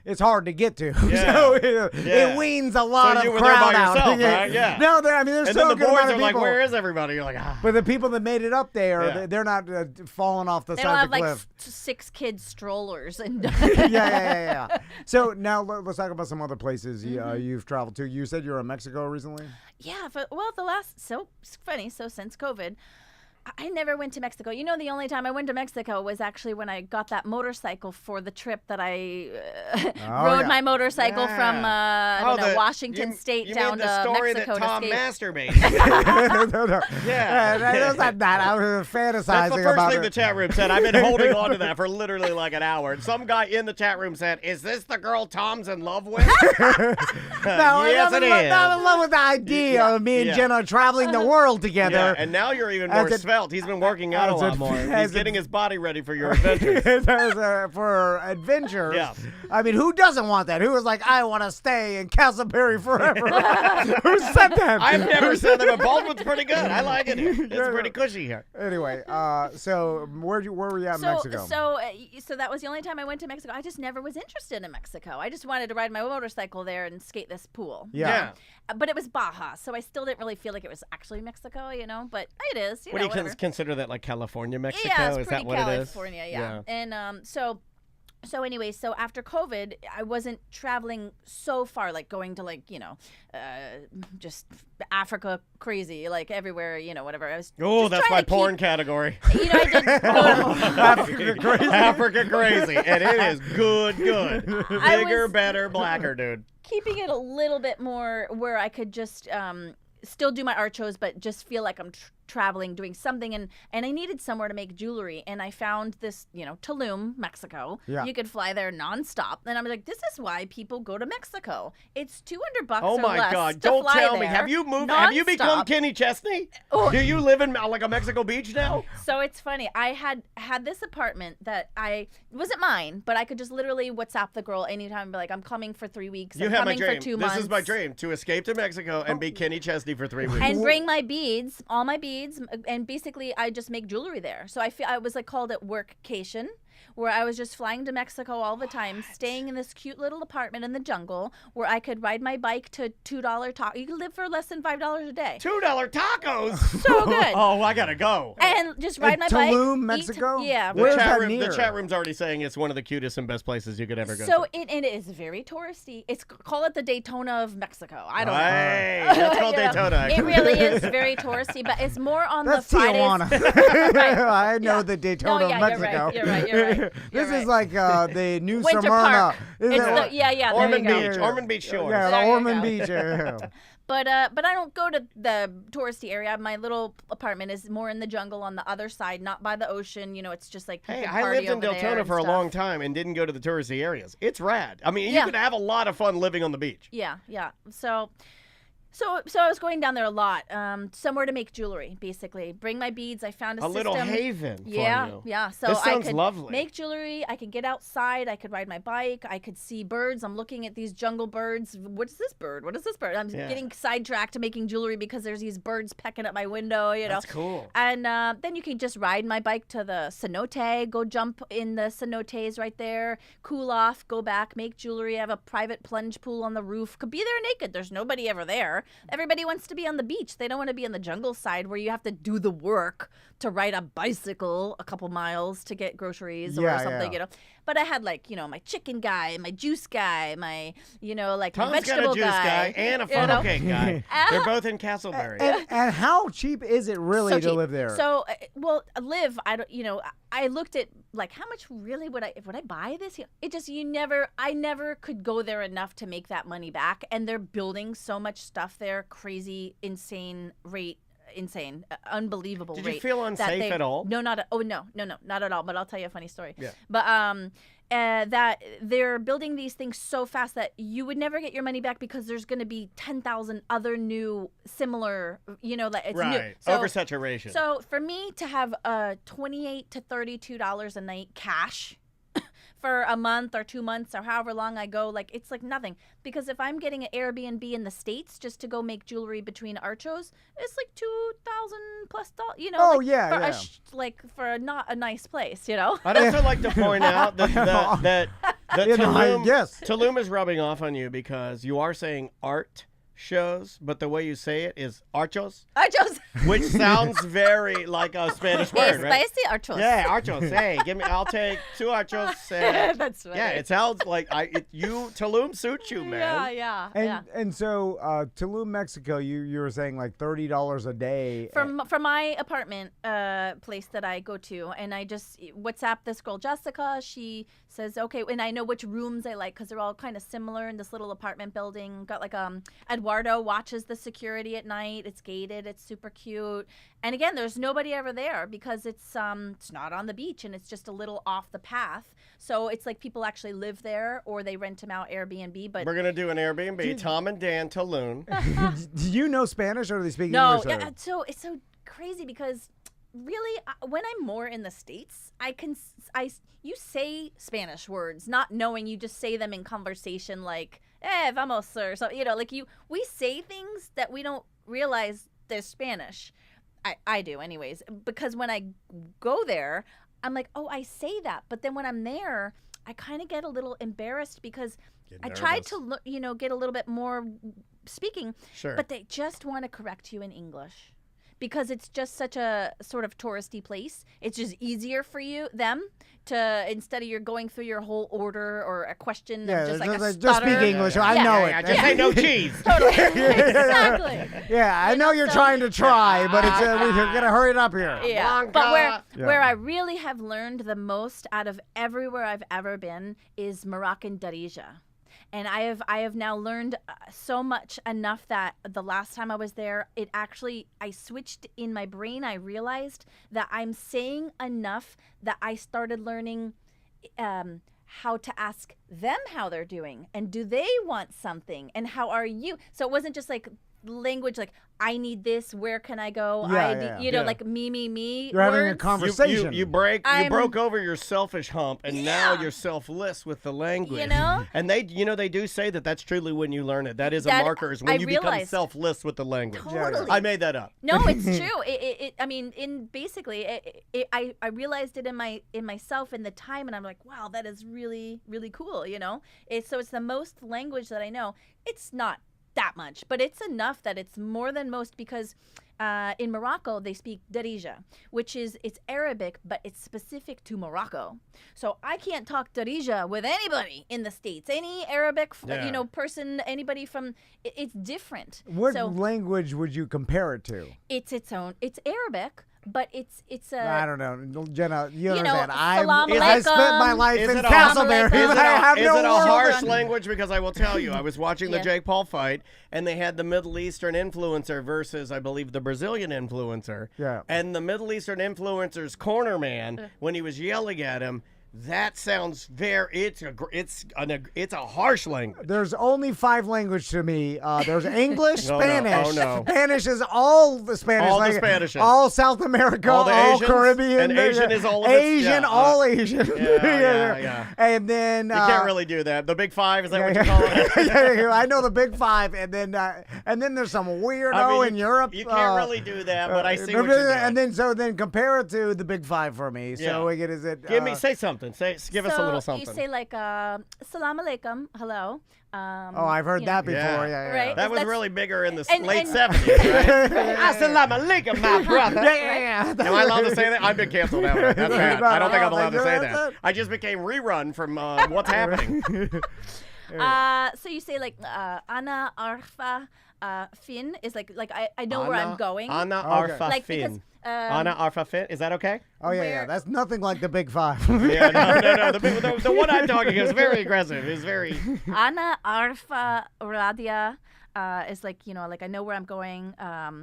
it's hard to get to. So it weans a lot you of were crowd there by out. yourself, right? Yeah. No, there's and still then a the good boys amount are of like, people. where is everybody? You're like, But the people that made it up there, they're not falling off the They side don't of have the like cliff. 6 kids strollers and. Yeah. So now let's talk about some other places you've traveled to. You said you were in Mexico recently. Yeah, since COVID, I never went to Mexico. The only time I went to Mexico was actually when I got that motorcycle for the trip that I rode my motorcycle from Washington State down to Mexico. You mean the story that Tom to masturbated. No. Yeah, that's not that. I was fantasizing That's the first about thing it. the chat room said. I've been holding on to that for literally like an hour. And some guy in the chat room said, "Is this the girl Tom's in love with?" Yes, it is. Not in love with the idea of me and Jenna traveling the world together. Yeah, and now you're even more svelte. He's been working out a lot more. He's getting his body ready for your adventures. For adventures. Yeah. I mean, who doesn't want that? Who was like, I want to stay in Castleberry forever? Who said that? I've never said that, but Baldwin's pretty good. I like it here. It's pretty cushy here. Anyway, so where were you at in Mexico? So that was the only time I went to Mexico. I just never was interested in Mexico. I just wanted to ride my motorcycle there and skate this pool. Yeah. But it was Baja, so I still didn't really feel like it was actually Mexico, but it is. What do you consider that, like California, Mexico? Yeah, it's is pretty that what California, it is? yeah. And so anyway, so after COVID, I wasn't traveling so far, like going to just Africa crazy, like everywhere, whatever. I was. Oh, that's my porn category. I did go Africa crazy. Africa crazy, and it is good. Bigger, better, blacker, dude. Keeping it a little bit more where I could just still do my art shows, but just feel like I'm traveling, doing something, and I needed somewhere to make jewelry, and I found this, Tulum, Mexico. Yeah. You could fly there nonstop, and I'm like, this is why people go to Mexico. It's $200 Oh or my less God! to Don't fly tell me. there Have you moved? Have you become nonstop. Kenny Chesney? Oh. Do you live in like a Mexico Beach now? So it's funny. I had this apartment that it wasn't mine, but I could just literally WhatsApp the girl anytime and be like, I'm coming for 3 weeks. You I'm have my coming dream. for 2 months. This is my dream, to escape to Mexico and be Kenny Chesney for 3 weeks. And bring my beads, all my beads, and basically I just make jewelry there. So I was like called it workcation, where I was just flying to Mexico all the time, staying in this cute little apartment in the jungle where I could ride my bike to $2 tacos. You could live for less than $5 a day. $2 tacos. So good. Oh, I gotta go. And just ride my bike. Tulum, Mexico? Yeah. The chat room's already saying it's one of the cutest and best places you could ever go So to. it is very touristy. Call it the Daytona of Mexico. I don't know. Hey, that's called Daytona. It really is very touristy, but it's more on That's the Fridays. Tijuana. Right. I know the Daytona of Mexico. You're right. This is like the new Winter Smyrna. Park. Ormond Beach. Ormond Beach Shores. Yeah, the There you Ormond go. Beach. Yeah. But I don't go to the touristy area. My little apartment is more in the jungle on the other side, not by the ocean. It's just like Hey, you can I party lived in over there Deltona and for a stuff. long time and didn't go to the touristy areas. It's rad. I mean, you Yeah. could have a lot of fun living on the beach. Yeah. So I was going down there a lot, somewhere to make jewelry, basically. Bring my beads. I found a system. little haven for you. Yeah. So This I sounds could lovely. make jewelry. I could get outside. I could ride my bike. I could see birds. I'm looking at these jungle birds. What's this bird? What is this bird? I'm getting sidetracked to making jewelry because there's these birds pecking at my window, you know. That's cool. And then you can just ride my bike to the cenote, go jump in the cenotes right there, cool off, go back, make jewelry. I have a private plunge pool on the roof. Could be there naked. There's nobody ever there. Everybody wants to be on the beach. They don't want to be on the jungle side where you have to do the work to ride a bicycle a couple miles to get groceries or something, you know. But I had like, you know, my chicken guy, my juice guy, my, you know, like Tom's my vegetable got a juice guy and a funnel cake guy. They're both in Castleberry. And how cheap is it really to live there? So, I don't, you know, I looked at like how much really would I buy this? It just I never could go there enough to make that money back. And they're building so much stuff there, crazy, insane rate. Insane, unbelievable rate. Did you feel unsafe at all? No, not at all. But I'll tell you a funny story. Yeah. But that they're building these things so fast that you would never get your money back because there's going to be 10,000 other new similar, you know, like it's new. So, oversaturation. So for me to have $28 to $32 a night cash for a month or 2 months or however long I go, like it's like nothing. Because if I'm getting an Airbnb in the States just to go make jewelry between Archos, it's like $2,000 plus, you know. Oh, for like for not a nice place, you know. I'd also like to point out that Tulum is rubbing off on you because you are saying art shows, but the way you say it is archos. Archos. Which sounds very like a Spanish word, right? Spicy archos. Yeah, archos. Hey, I'll take 2 archos. That's right. Yeah, it sounds like Tulum suits you, man. Yeah. And so Tulum, Mexico, you were saying like $30 a day. For my apartment place that I go to, and I just WhatsApp this girl Jessica. She says, okay, and I know which rooms I like because they're all kind of similar in this little apartment building. Got like Eduardo watches the security at night. It's gated. It's super cute. And again, there's nobody ever there because it's not on the beach and it's just a little off the path. So it's like people actually live there or they rent them out Airbnb. But we're gonna do an Airbnb. Tom and Dan Tulum. Do you know Spanish or do they speak English? No, so it's so crazy because really, when I'm more in the States, you say Spanish words, not knowing you just say them in conversation like, vamos, or something, you know, like we say things that we don't realize they're Spanish. I do anyways, because when I go there, I'm like, oh, I say that. But then when I'm there, I kind of get a little embarrassed because I tried to, get a little bit more speaking, but they just want to correct you in English. Because it's just such a sort of touristy place. It's just easier for them to, instead of you're going through your whole order or a question of just like a stutter. Just speak English. I know it. Just say no cheese. Totally. Exactly. Yeah, I know you're trying to try, but it's we're going to hurry it up here. Yeah. But where I really have learned the most out of everywhere I've ever been is Moroccan Darija. And I have now learned so much enough that the last time I was there, I switched in my brain. I realized that I'm saying enough that I started learning how to ask them how they're doing and do they want something and how are you? So it wasn't just like language like I need this, where can I go? Like me. You're having a conversation. You broke over your selfish hump and now you're selfless with the language. You know? And they do say that that's truly when you learn it. That is a marker is when you become selfless with the language. Totally. I made that up. No, it's true. I realized it in myself in the time and I'm like, wow, that is really, really cool, you know? It's the most language that I know. It's not that much, but it's enough that it's more than most because in Morocco they speak Darija, which it's Arabic, but it's specific to Morocco. So I can't talk Darija with anybody in the States, any Arabic person, anybody from. It's different. What language would you compare it to? It's its own. It's Arabic. But it's I don't know, Jenna. You understand? I spent my life in Castleberry. Is it a harsh language? Because I will tell you, I was watching the Jake Paul fight, and they had the Middle Eastern influencer versus, I believe, the Brazilian influencer. Yeah. And the Middle Eastern influencer's corner man, when he was yelling at him, That sounds it's a harsh language. There's only 5 languages to me. There's English, Spanish. Oh, no. Spanish is all the Spanish. All the Spanishes. All South America, all, the all Asians, Caribbean. and Asian is all of Asian, all Asian. Yeah. And then you can't really do that. The Big 5, is that what you call it? I know the Big 5, and then there's some weirdo in Europe. You can't really do that, but I see what you're doing. And then compare it to the Big 5 for me. So is it? Say something. Give us a little something. You say like salam alaikum, hello. I've heard that before. Yeah. Right? That was really bigger in the late 70s, right? Assalamu alaikum, my brother. Yeah. Am I allowed to say that? I've been canceled now. That's bad. I don't think I'm allowed to say that. I just became rerun from What's Happening. So you say like Ana Arfa Fin is like I know where I'm going. Ana Arfa Fin. Ana Arfa Fin. Is that okay? Oh yeah. That's nothing like the Big 5. Yeah, no. The one I'm talking is very aggressive. It's very. Ana Arfa Radia. Is like I know where I'm going.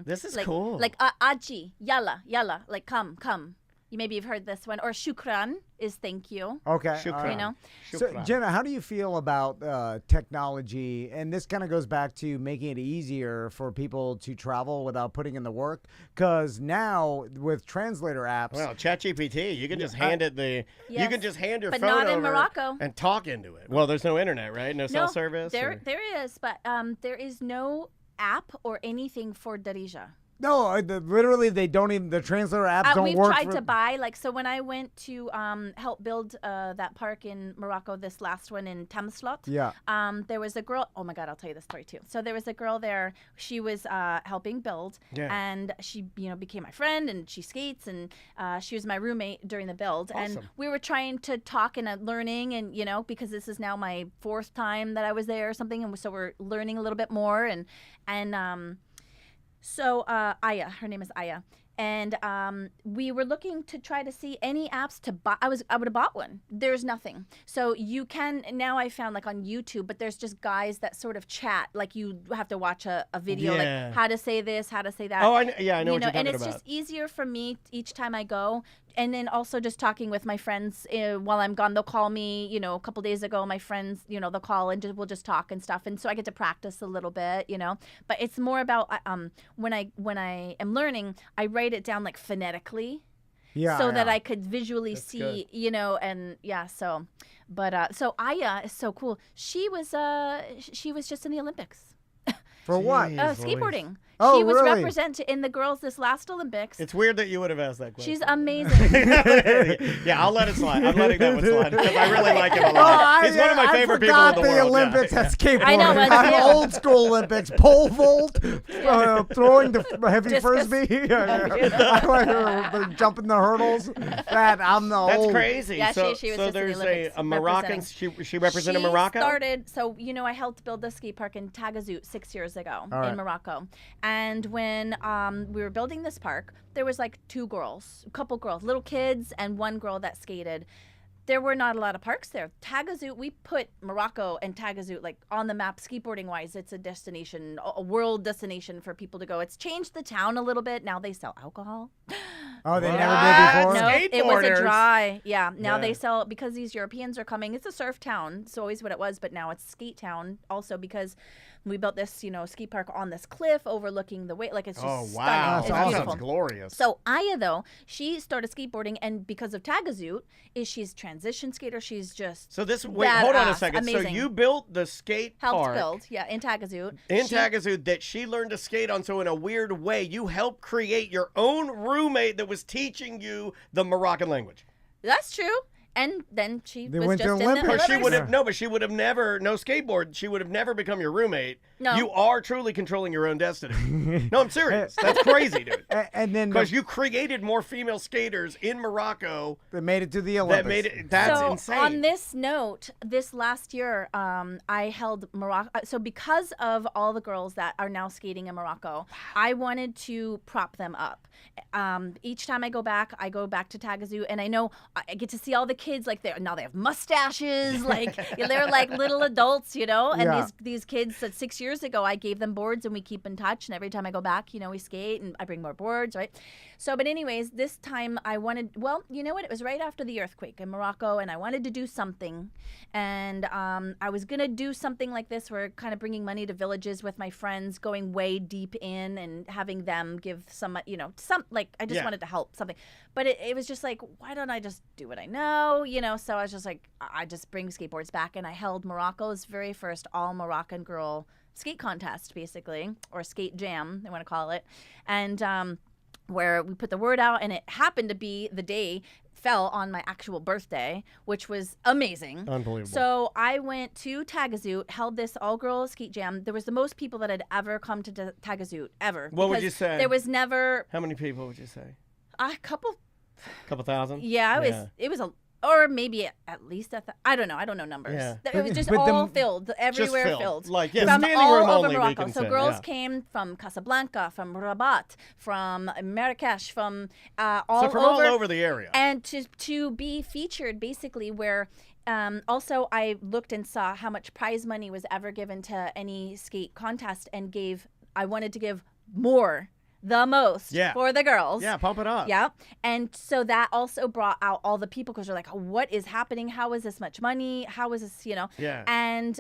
This is like, cool. Like aji, yalla, like come. Maybe you've heard this one. Or shukran is thank you. Okay. Shukran. So, Jenna, how do you feel about technology? And this kind of goes back to making it easier for people to travel without putting in the work. Because now with translator apps. Well, ChatGPT, you can just hand it you can just hand your but phone not in over Morocco. and talk into it. Well, there's no internet, right? No cell service? There is, but there is no app or anything for Darija. No, literally, they don't even. The translator apps don't work. We've tried to buy so when I went to help build that park in Morocco, this last one in Tamslot. Yeah. There was a girl. Oh my God, I'll tell you the story too. So there was a girl there. She was helping build, and she became my friend, and she skates, and she was my roommate during the build. Awesome. And we were trying to talk and learning, and because this is now my 4th time that I was there or something, and so we're learning a little bit more, and. So Aya, her name is Aya, and we were looking to try to see any apps to buy. I would have bought one. There's nothing. So you can now. I found like on YouTube, but there's just guys that sort of chat. Like you have to watch a video, like how to say this, how to say that. Oh, I know what you're talking about. And it's just easier for me each time I go. And then also just talking with my friends while I'm gone. They'll call me, a couple days ago, my friends, they'll call and we'll just talk and stuff. And so I get to practice a little bit, But it's more about when I am learning, I write it down like phonetically. Yeah. So that I could visually see, and so. But so Aya is so cool. She was just in the Olympics. For what? Skateboarding. Oh, she was really? represented in the girls this last Olympics. It's weird that you would have asked that question. She's amazing. Yeah, I'll let it slide. I'm letting that one slide because I really like him a lot. He's one of my favorite people in the world. I forgot the Olympics at skateboarding. I know. I'm old school Olympics. Pole vault, throwing the heavy Discus. frisbee, jumping the hurdles. I'm the That's old. crazy. Yeah, so she was so just in the there's Olympics a Moroccan. She represented She Morocco. started. So I helped build the skate park in Tagazout 6 years ago in Morocco. And when we were building this park, there was like a couple girls, little kids, and one girl that skated. There were not a lot of parks there. Tagazout, we put Morocco and Tagazout like on the map skateboarding wise. It's a destination, a world destination for people to go. It's changed the town a little bit. Now they sell alcohol. Oh, they never did before? No, it was a Skateboarders. dry. Yeah, now they sell, because these Europeans are coming. It's a surf town. It's always what it was, but now it's skate town also because we built this, skate park on this cliff overlooking the way. Like, it's just stunning. It's that beautiful. sounds glorious. So Aya, though, she started skateboarding, and because of Tagazout, she's transition skater. She's just hold on a second. Amazing. So you built the skate helped park build, in Tagazout. Tagazout that she learned to skate on. So in a weird way, you helped create your own roommate that was teaching you the Moroccan language. That's true. And then she They was went to just in the Olympics. But she would Olympics. have but she would have never skateboard. She would have never become your roommate. No. You are truly controlling your own destiny. No, I'm serious. That's crazy, dude. And then Because you created more female skaters in Morocco they made it to the Olympics. that made it. That's so insane. On this note, this last year, I held Morocco. So because of all the girls that are now skating in Morocco, I wanted to prop them up. Each time I go back to Tagazout, and I know I get to see all the kids, like now they have mustaches, like they're like little adults, you know. And these kids that 6 years ago, I gave them boards and we keep in touch. And every time I go back, you know, we skate and I bring more boards, right? So, but anyways, this time I wanted, well, you know what? It was right after the earthquake in Morocco, and I wanted to do something. And I was gonna do something like this, where kind of bringing money to villages with my friends, going way deep in and having them give some, you know, some, like, I just wanted to help something. But it was just like, why don't I just do what I know, you know? So I was just like, I just bring skateboards back, and I held Morocco's very first all Moroccan girl skate contest, basically, or skate jam, they want to call it. And where we put the word out, and it happened to be the day fell on my actual birthday, which was amazing. Unbelievable. So I went to Tagazoot, held this all-girl skate jam. There was the most people that had ever come to Tagazoot, ever. What would you say? There was never... How many people would you say? A couple thousand? Yeah, it was a... Or maybe at least I don't know. I don't know numbers. Yeah. It was just all filled, everywhere filled. Like, yeah, from standing all room over only, Morocco. So girls yeah. came from Casablanca, from Rabat, from Marrakesh, from all so from over. all over the area. And to be featured, basically, where also I looked and saw how much prize money was ever given to any skate contest, and I wanted to give more. The most for the girls. Yeah, pump it up. Yeah. And so that also brought out all the people, because they're like, what is happening? How is this much money? How is this, you know? Yeah. And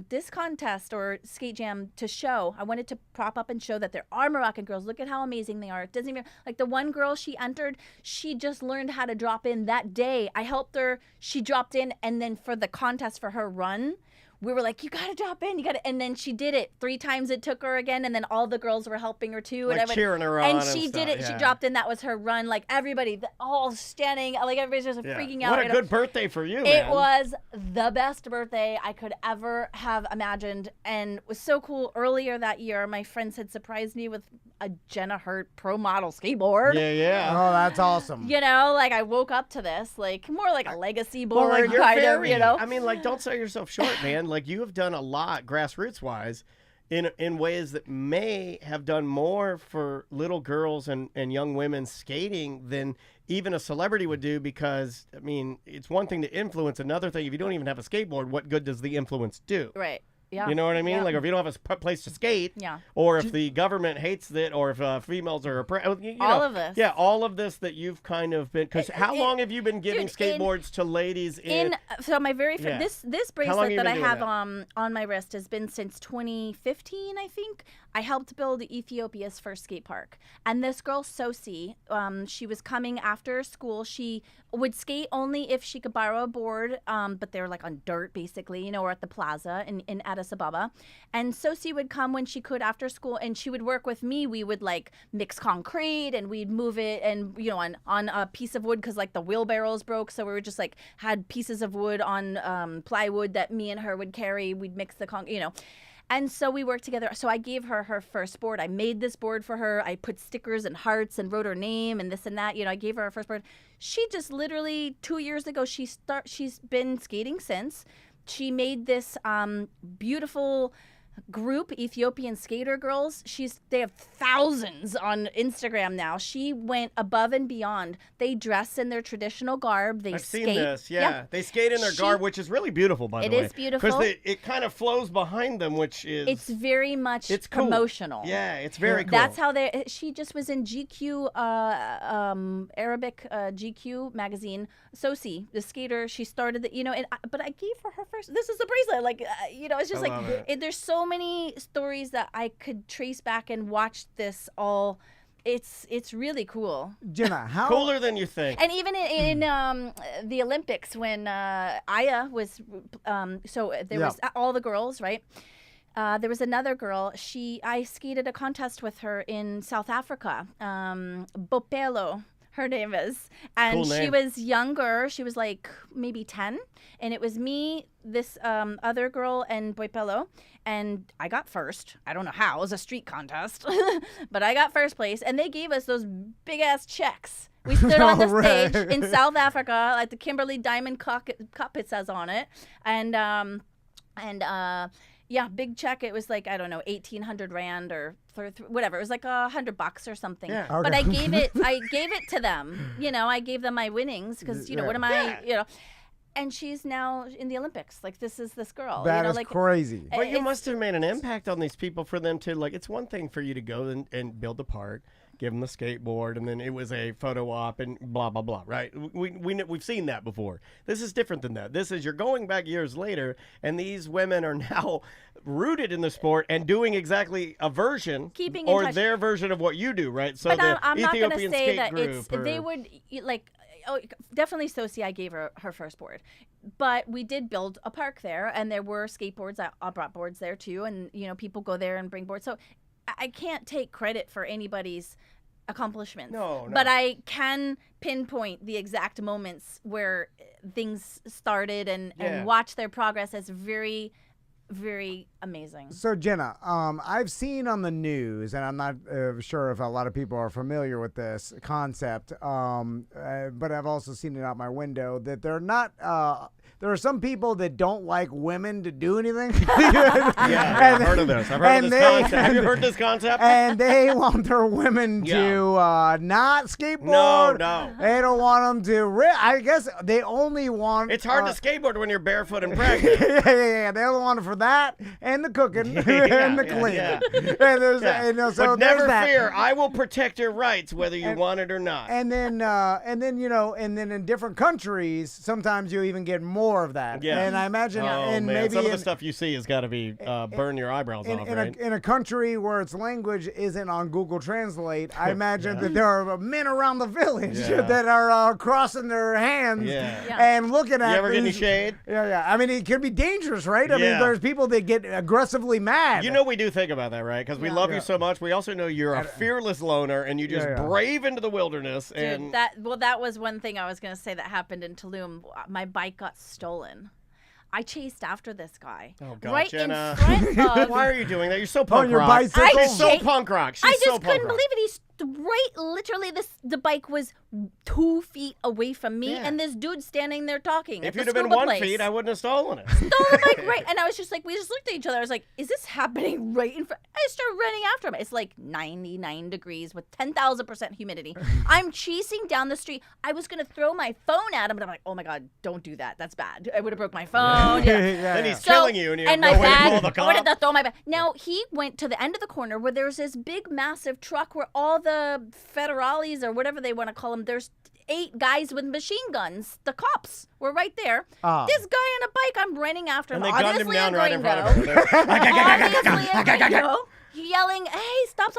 this contest or skate jam to show, I wanted to prop up and show that there are Moroccan girls. Look at how amazing they are. It doesn't even, like the one girl, she entered, she just learned how to drop in that day. I helped her. She dropped in, and then for the contest for her run, we were like, you got to drop in, and then she did it 3 times. It took her again, and then all the girls were helping her too. Like and cheering her on. And she did it. Yeah. She dropped in. That was her run. Like everybody, all standing, like everybody's just freaking out. What a good birthday for you, It man. was the best birthday I could ever have imagined, and it was so cool. Earlier that year, my friends had surprised me with a Jenna Hurt pro model skateboard. Yeah. Oh, that's awesome. You know, like I woke up to this, like more like a legacy board, well, like, you're kind very, of, you know. I mean, like, don't sell yourself short, man. Like, you have done a lot grassroots wise in ways that may have done more for little girls and young women skating than even a celebrity would do, because I mean, it's one thing to influence, another thing, if you don't even have a skateboard, what good does the influence do? Right. Yeah. You know what I mean? Yeah. Like, if you don't have a place to skate, or if the government hates it, or if females are oppressed, all of this. Yeah, all of this that you've kind of been. Because how long have you been giving skateboards to ladies so my very first, this bracelet that I have on my wrist has been since 2015, I think. I helped build Ethiopia's first skate park. And this girl, Sosi, she was coming after school. She would skate only if she could borrow a board, but they were like on dirt, basically, you know, or at the plaza in Addis Ababa. And Sosi would come when she could after school, and she would work with me. We would like mix concrete, and we'd move it, and you know, on a piece of wood, because like the wheelbarrows broke, so we were just like had pieces of wood on plywood that me and her would carry. We'd mix the concrete, you know. And so we worked together. So I gave her her first board. I made this board for her. I put stickers and hearts and wrote her name and this and that. You know, I gave her her first board. She just literally 2 years ago, she's been skating since. She made this beautiful group, Ethiopian skater girls. They have thousands on Instagram now. She went above and beyond. They dress in their traditional garb. They I've skate. seen this, yeah. They skate in their garb, which is really beautiful, by the way. It is beautiful. Because it kind of flows behind them, which is... It's very much it's cool. promotional. Yeah, it's very cool. That's how she just was in GQ, Arabic GQ magazine. Sosi, the skater, she started the, you know, but I gave her first, this is the bracelet. Like, you know, it's just there's so many stories that I could trace back and watch this all. It's really cool. Jenna, how cooler than you think. And even in the Olympics, when Aya was, so there was all the girls, right? There was another girl. I skated a contest with her in South Africa. Bopelo, her name is. And cool name. She was younger. She was like maybe 10. And it was me, this other girl, and Boipelo. And I got first. I don't know how. It was a street contest. But I got first place. And they gave us those big-ass checks. We stood on the stage in South Africa, like the Kimberly Diamond Cup, it says on it. And Yeah, big check. It was like, I don't know, 1,800 rand or whatever. It was like $100 or something. Yeah. But Okay. I gave it to them. I gave them my winnings because, what am I, and she's now in the Olympics. Like, this is this girl. That is like, crazy. But you must have made an impact on these people for them to, like, it's one thing for you to go and build the park, give them the skateboard, and then it was a photo op and blah, blah, blah, right? We've seen that before. This is different than that. This is, you're going back years later, and these women are now rooted in the sport and doing exactly a version Keeping in or touch. their version of what you do, right? So But the I'm not going to Ethiopian say skate that group they would, like, definitely Sosie, I gave her first board. But we did build a park there, and there were skateboards. I brought boards there, too, and, people go there and bring boards. So I can't take credit for anybody's accomplishments. No. But I can pinpoint the exact moments where things started and watch their progress as very, very amazing. So, Jenna, I've seen on the news, and I'm not sure if a lot of people are familiar with this concept, but I've also seen it out my window, that they're not... there are some people that don't like women to do anything. I've heard of this. I've heard of this concept. Have you heard this concept? And they want their women to not skateboard. No. They don't want them to... I guess they only want... It's hard to skateboard when you're barefoot and pregnant. yeah. They only want it for that and the cooking and the cleaning. Yeah. And there's, so but never that. fear, I will protect your rights whether you want it or not. And then in different countries, sometimes you even get more of that. Yeah. And I imagine, maybe some of the stuff you see has got to be burn your eyebrows off, right? In a country where its language isn't on Google Translate, I imagine that there are men around the village that are crossing their hands and looking at. You ever get any shade? Yeah. I mean, it could be dangerous, right? I mean, there's people that get aggressively mad. We do think about that, right? Because we love you so much. We also know you're a fearless loner, and you just brave into the wilderness. Dude, and that was one thing I was going to say that happened in Tulum. My bike got stolen. I chased after this guy. Oh, God, right Jenna. in front of... Why are you doing that? You're so punk your rock. bicycle? She's so punk rock. She's I so just punk couldn't rock. believe it. He's literally the bike was 2 feet away from me, and this dude standing there talking. If at you'd the have been scuba 1 place. feet, I wouldn't have stolen it. Stole the bike right, and I was just like, we just looked at each other. I was like, is this happening right in front? I started running after him. It's like 99 degrees with 10,000% humidity. I'm chasing down the street. I was gonna throw my phone at him, but I'm like, oh my God, don't do that. That's bad. I would have broke my phone. Then he's killing you, and you have my no way to bag, call the I wanted cops. to throw my bag. Now he went to the end of the corner where there's this big, massive truck where all the federales or whatever they want to call them. There's 8 guys with machine guns. The cops were right there. This guy on a bike, I'm running after him. And they gunned him Obviously down a right in gringo. front of him. Obviously a gringo. Yelling, hey, stop.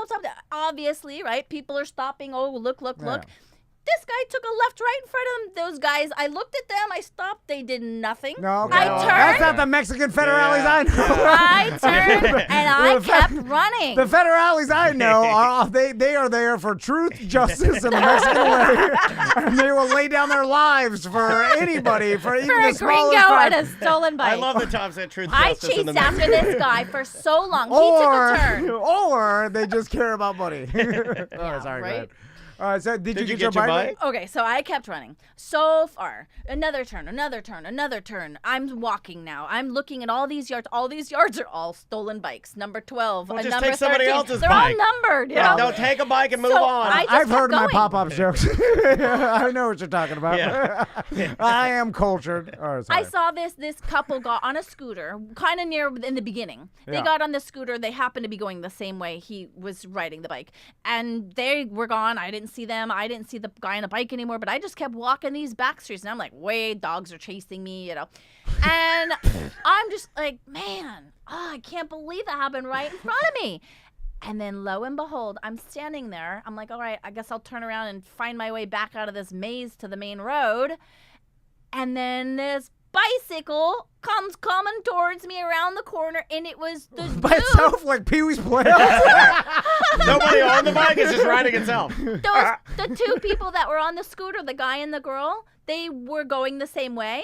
Obviously, right? People are stopping. Oh, look. This guy took a left right in front of them. Those guys, I looked at them. I stopped. They did nothing. No, I that's turned. not the Mexican federales I know. I turned and I kept running. The federales I know are they are there for truth, justice, and the Mexican way, and they will lay down their lives for anybody, for even for the a smallest gringo crime. and a stolen bike. I love the Tom said truth, I justice, and chased the after this guy for so long. He took a turn. Or they just care about money. Sorry, right? guys. All right, so did you get your bike? Okay, so I kept running. So far. Another turn. I'm walking now. I'm looking at all these yards. All these yards are all stolen bikes. Number 12. Well, just number take somebody 13. else's They're bike. all numbered. Yeah, know? no, take a bike and move So on. I just I've kept heard my going. pop-up jokes. I know what you're talking about. Yeah. I am cultured. Oh, sorry. I saw this couple got on a scooter, kind of near in the beginning. They Yeah. got on the scooter. They happened to be going the same way he was riding the bike. And they were gone. I didn't see them. I didn't see the guy on the bike anymore. But I just kept walking these back streets. And I'm like, wait, dogs are chasing me, And I'm just like, man, I can't believe that happened right in front of me. And then lo and behold, I'm standing there. I'm like, all right, I guess I'll turn around and find my way back out of this maze to the main road. And then this bicycle comes coming towards me around the corner, and it was the By dude. itself, like Pee-wee's Playhouse. Nobody on the bike is just riding itself. The 2 people that were on the scooter, the guy and the girl, they were going the same way,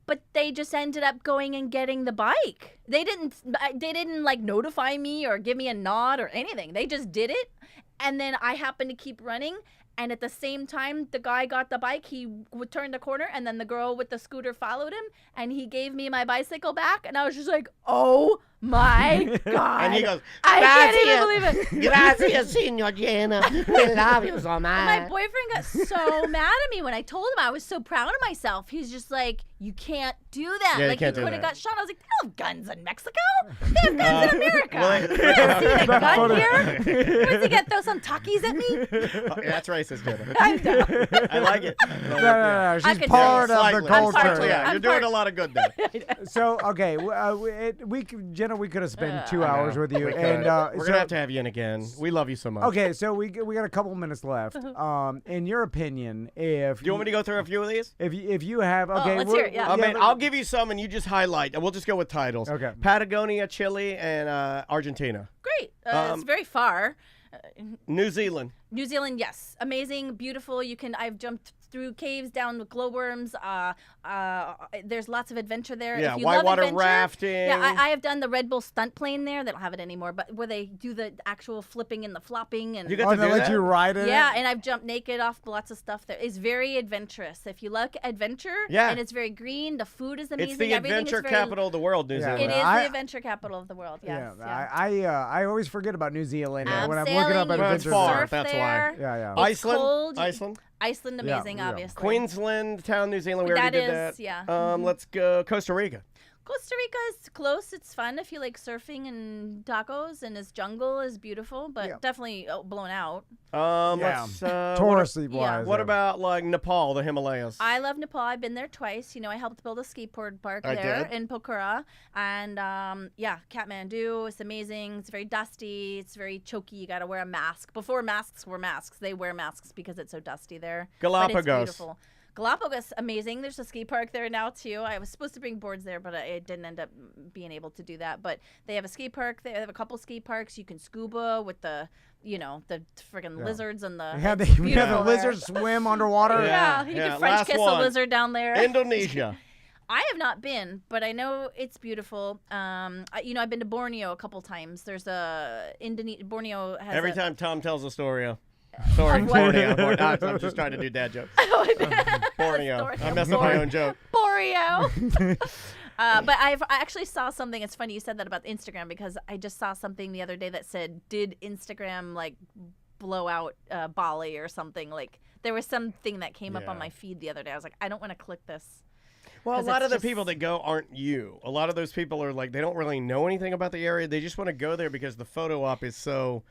but they just ended up going and getting the bike. They didn't like notify me or give me a nod or anything. They just did it, and then I happened to keep running. And at the same time, the guy got the bike, he would turn the corner, and then the girl with the scooter followed him, and he gave me my bicycle back, and I was just like, oh my God. And he goes, I can't even believe it. Gracias, Senor Jenna. We love you so much. My boyfriend got so mad at me when I told him I was so proud of myself. He's just like, you can't do that. Yeah, like, you he can't do could have that. got shot. I was like, they don't have guns in Mexico. They have guns in America. well, You didn't see the gun here? Where's he gonna throw some Takis at me? That's racist, Jenna. I know. I like it. No. She's could part do of Slightly. the I'm part culture. to it. Yeah, you're I'm doing part- a lot of good there. So okay, Jenna, we could have spent 2 hours with you, We could. and We're gonna have to have you in again. We love you so much. Okay, so we got a couple minutes left. In your opinion, if Do you want me to go through a few of these? if you have okay, let's hear it, yeah. I mean, I'll give you some, and you just highlight. And we'll just go with titles. Okay. Patagonia, Chile, and Argentina. Great. It's very far. New Zealand. New Zealand, yes, amazing, beautiful. I've jumped through caves, down with glowworms. There's lots of adventure there. Yeah, if you whitewater love adventure, rafting. Yeah, I have done the Red Bull stunt plane there. They don't have it anymore, but where they do the actual flipping and the flopping and. You get to they do let that? you ride it. Yeah, and I've jumped naked off lots of stuff there. It's very adventurous. If you like adventure, Yeah. and it's very green, the food is amazing. It's the Everything adventure is very, capital of the world, New Yeah. Zealand. It is I- the adventure capital of the world. Yes. Yeah, I always forget about New Zealand when I'm Sailing, looking up at you can Well, it's adventure. far. surf That's why. there. Yeah. It's Iceland. cold. Iceland. Iceland, amazing, yeah. obviously. Queensland, town, New Zealand. We already That did is, that. yeah. Let's go Costa Rica. Costa Rica is close. It's fun if you like surfing and tacos, and its jungle is beautiful, but definitely blown out. Let's Touristy wise. What about like Nepal, the Himalayas? I love Nepal. I've been there twice. I helped build a skateboard park I there did. in Pokhara. And Kathmandu, it's amazing. It's very dusty. It's very choky. You got to wear a mask. Before masks were masks, they wear masks because it's so dusty there. But Galapagos. it's beautiful. Galapagos, amazing. There's a skate park there now too. I was supposed to bring boards there, but I didn't end up being able to do that. But they have a skate park. They have a couple skate parks. You can scuba with the friggin' lizards and the. Yeah, it's we have the beautiful there. lizards swim underwater. Yeah, you can French last kiss one. a lizard down there. Indonesia. I have not been, but I know it's beautiful. I've been to Borneo a couple times. There's Borneo has Every time Tom tells a story. Sorry, Borneo. I'm just trying to do dad jokes. Borneo. Story I of messed up my own joke. Borneo. But I actually saw something. It's funny you said that about Instagram because I just saw something the other day that said, "Did Instagram blow out Bali or something?" Like there was something that came up on my feed the other day. I was like, I don't want to click this. Well, a 'Cause lot it's of the just- people that go aren't you. A lot of those people are like, they don't really know anything about the area. They just want to go there because the photo op is so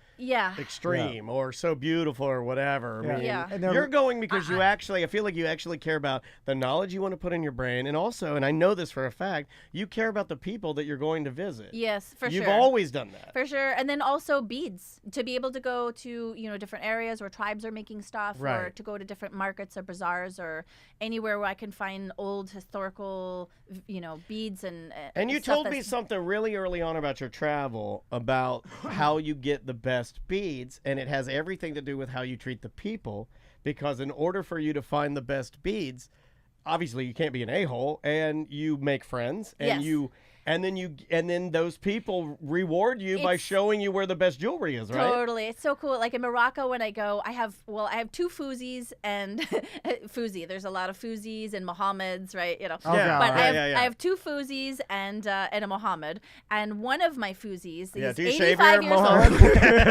extreme or so beautiful or whatever. I mean, And you're going because I feel like you actually care about the knowledge you want to put in your brain. And also, and I know this for a fact, you care about the people that you're going to visit. Yes, for You've sure. always done that. For sure. And then also beads. To be able to go to, different areas where tribes are making stuff or Right. to go to different markets or bazaars or anywhere where I can find old historical, beads and And you stuff told me that's- something really early on about your travel, about how you get the best beads, and it has everything to do with how you treat the people, because in order for you to find the best beads, obviously you can't be an a-hole, and you make friends, and Yes. and then those people reward you by showing you where the best jewelry is, right? Totally. It's so cool. Like in Morocco when I go, I have two Fuzis and Fuzi. There's a lot of Fuzis and Mohammeds, right? But I have two Fuzis and a Mohammed. And one of my Fuzis, he's do you shave 85 your years Mohammed?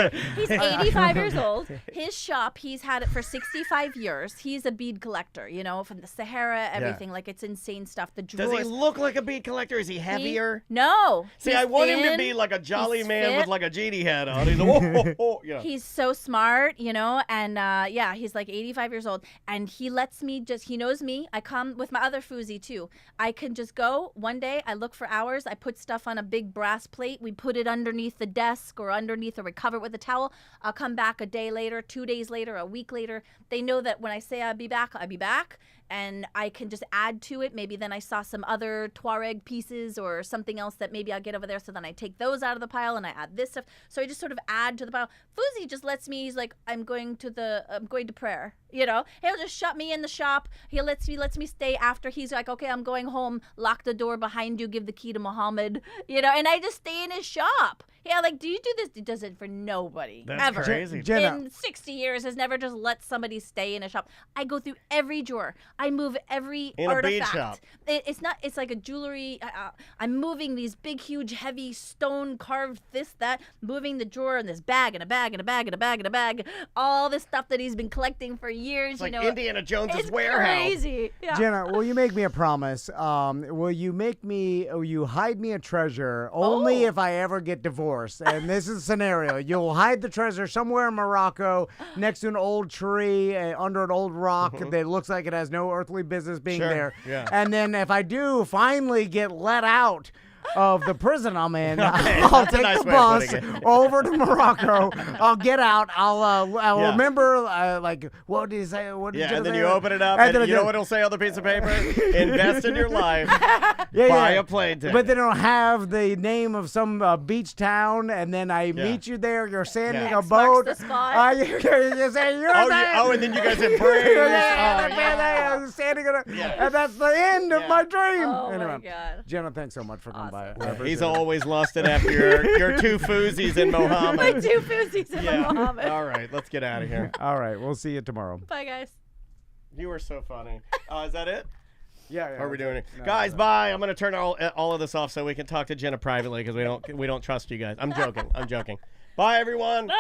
old. He's 85 years old. His shop, he's had it for 65 years. He's a bead collector, from the Sahara, everything. Like it's insane stuff. The Does drawers. he look like a bead collector? Is he heavier? No. See, He's I want him to thin, be like a jolly he's man fit. with like a genie hat on. He's like, He's so smart, and he's like 85 years old, and he lets me he knows me. I come with my other Fuzi too. I can just go one day, I look for hours, I put stuff on a big brass plate, we put it underneath the desk or underneath, or we cover it with a towel. I'll come back a day later, 2 days later, a week later. They know that when I say I'll be back, and I can just add to it. Maybe then I saw some other Tuareg pieces or something else that maybe I'll get over there. So then I take those out of the pile and I add this stuff. So I just sort of add to the pile. Fuzi just lets me. He's like, I'm going to prayer. You know, he'll just shut me in the shop. He lets me stay after he's like, okay, I'm going home. Lock the door behind you. Give the key to Muhammad. You know, and I just stay in his shop. Yeah, like, do you do this? He does it for nobody. That's ever. crazy. Jenna. In 60 years, has never just let somebody stay in a shop. I go through every drawer. I move every In a artifact. bead shop. It's like a jewelry. I'm moving these big, huge, heavy stone carved this, that, moving the drawer in this bag and a bag and a bag and a bag and a bag. All this stuff that he's been collecting for years. It's like you know, Indiana Jones's it's warehouse. Crazy. Yeah. Jenna, will you make me a promise? Will you hide me a treasure only if I ever get divorced? And this is a scenario. You'll hide the treasure somewhere in Morocco next to an old tree, under an old rock that looks like it has no earthly business being there. Yeah. And then if I do finally get let out of the prison I'm in, Okay, I'll that's a take nice the way of bus putting it. over to Morocco. I'll get out. I'll Yeah. remember what did he say? What did Yeah, Jenna and then say? you open it up, And then and you know I- what it'll say on the piece of paper? Invest in your life. Yeah, Buy yeah. a plane ticket. But then it'll have the name of some beach town, and then I meet you there. You're sanding Yeah. a X marks boat. the spot. You say you're and then you guys embrace. yeah, standing on and that's the end of my dream. Oh anyway, my God. Jenna, thanks so much for coming by. I He's appreciate it. always lusting after your two foozies in My Mohammed. 2 foozies in Yeah. Muhammad. All right, let's get out of here. All right, we'll see you tomorrow. Bye, guys. You were so funny. Is that it? Yeah. Or are we doing it? No, Guys, no. bye. I'm gonna turn all of this off so we can talk to Jenna privately because we don't trust you guys. I'm joking. Bye, everyone.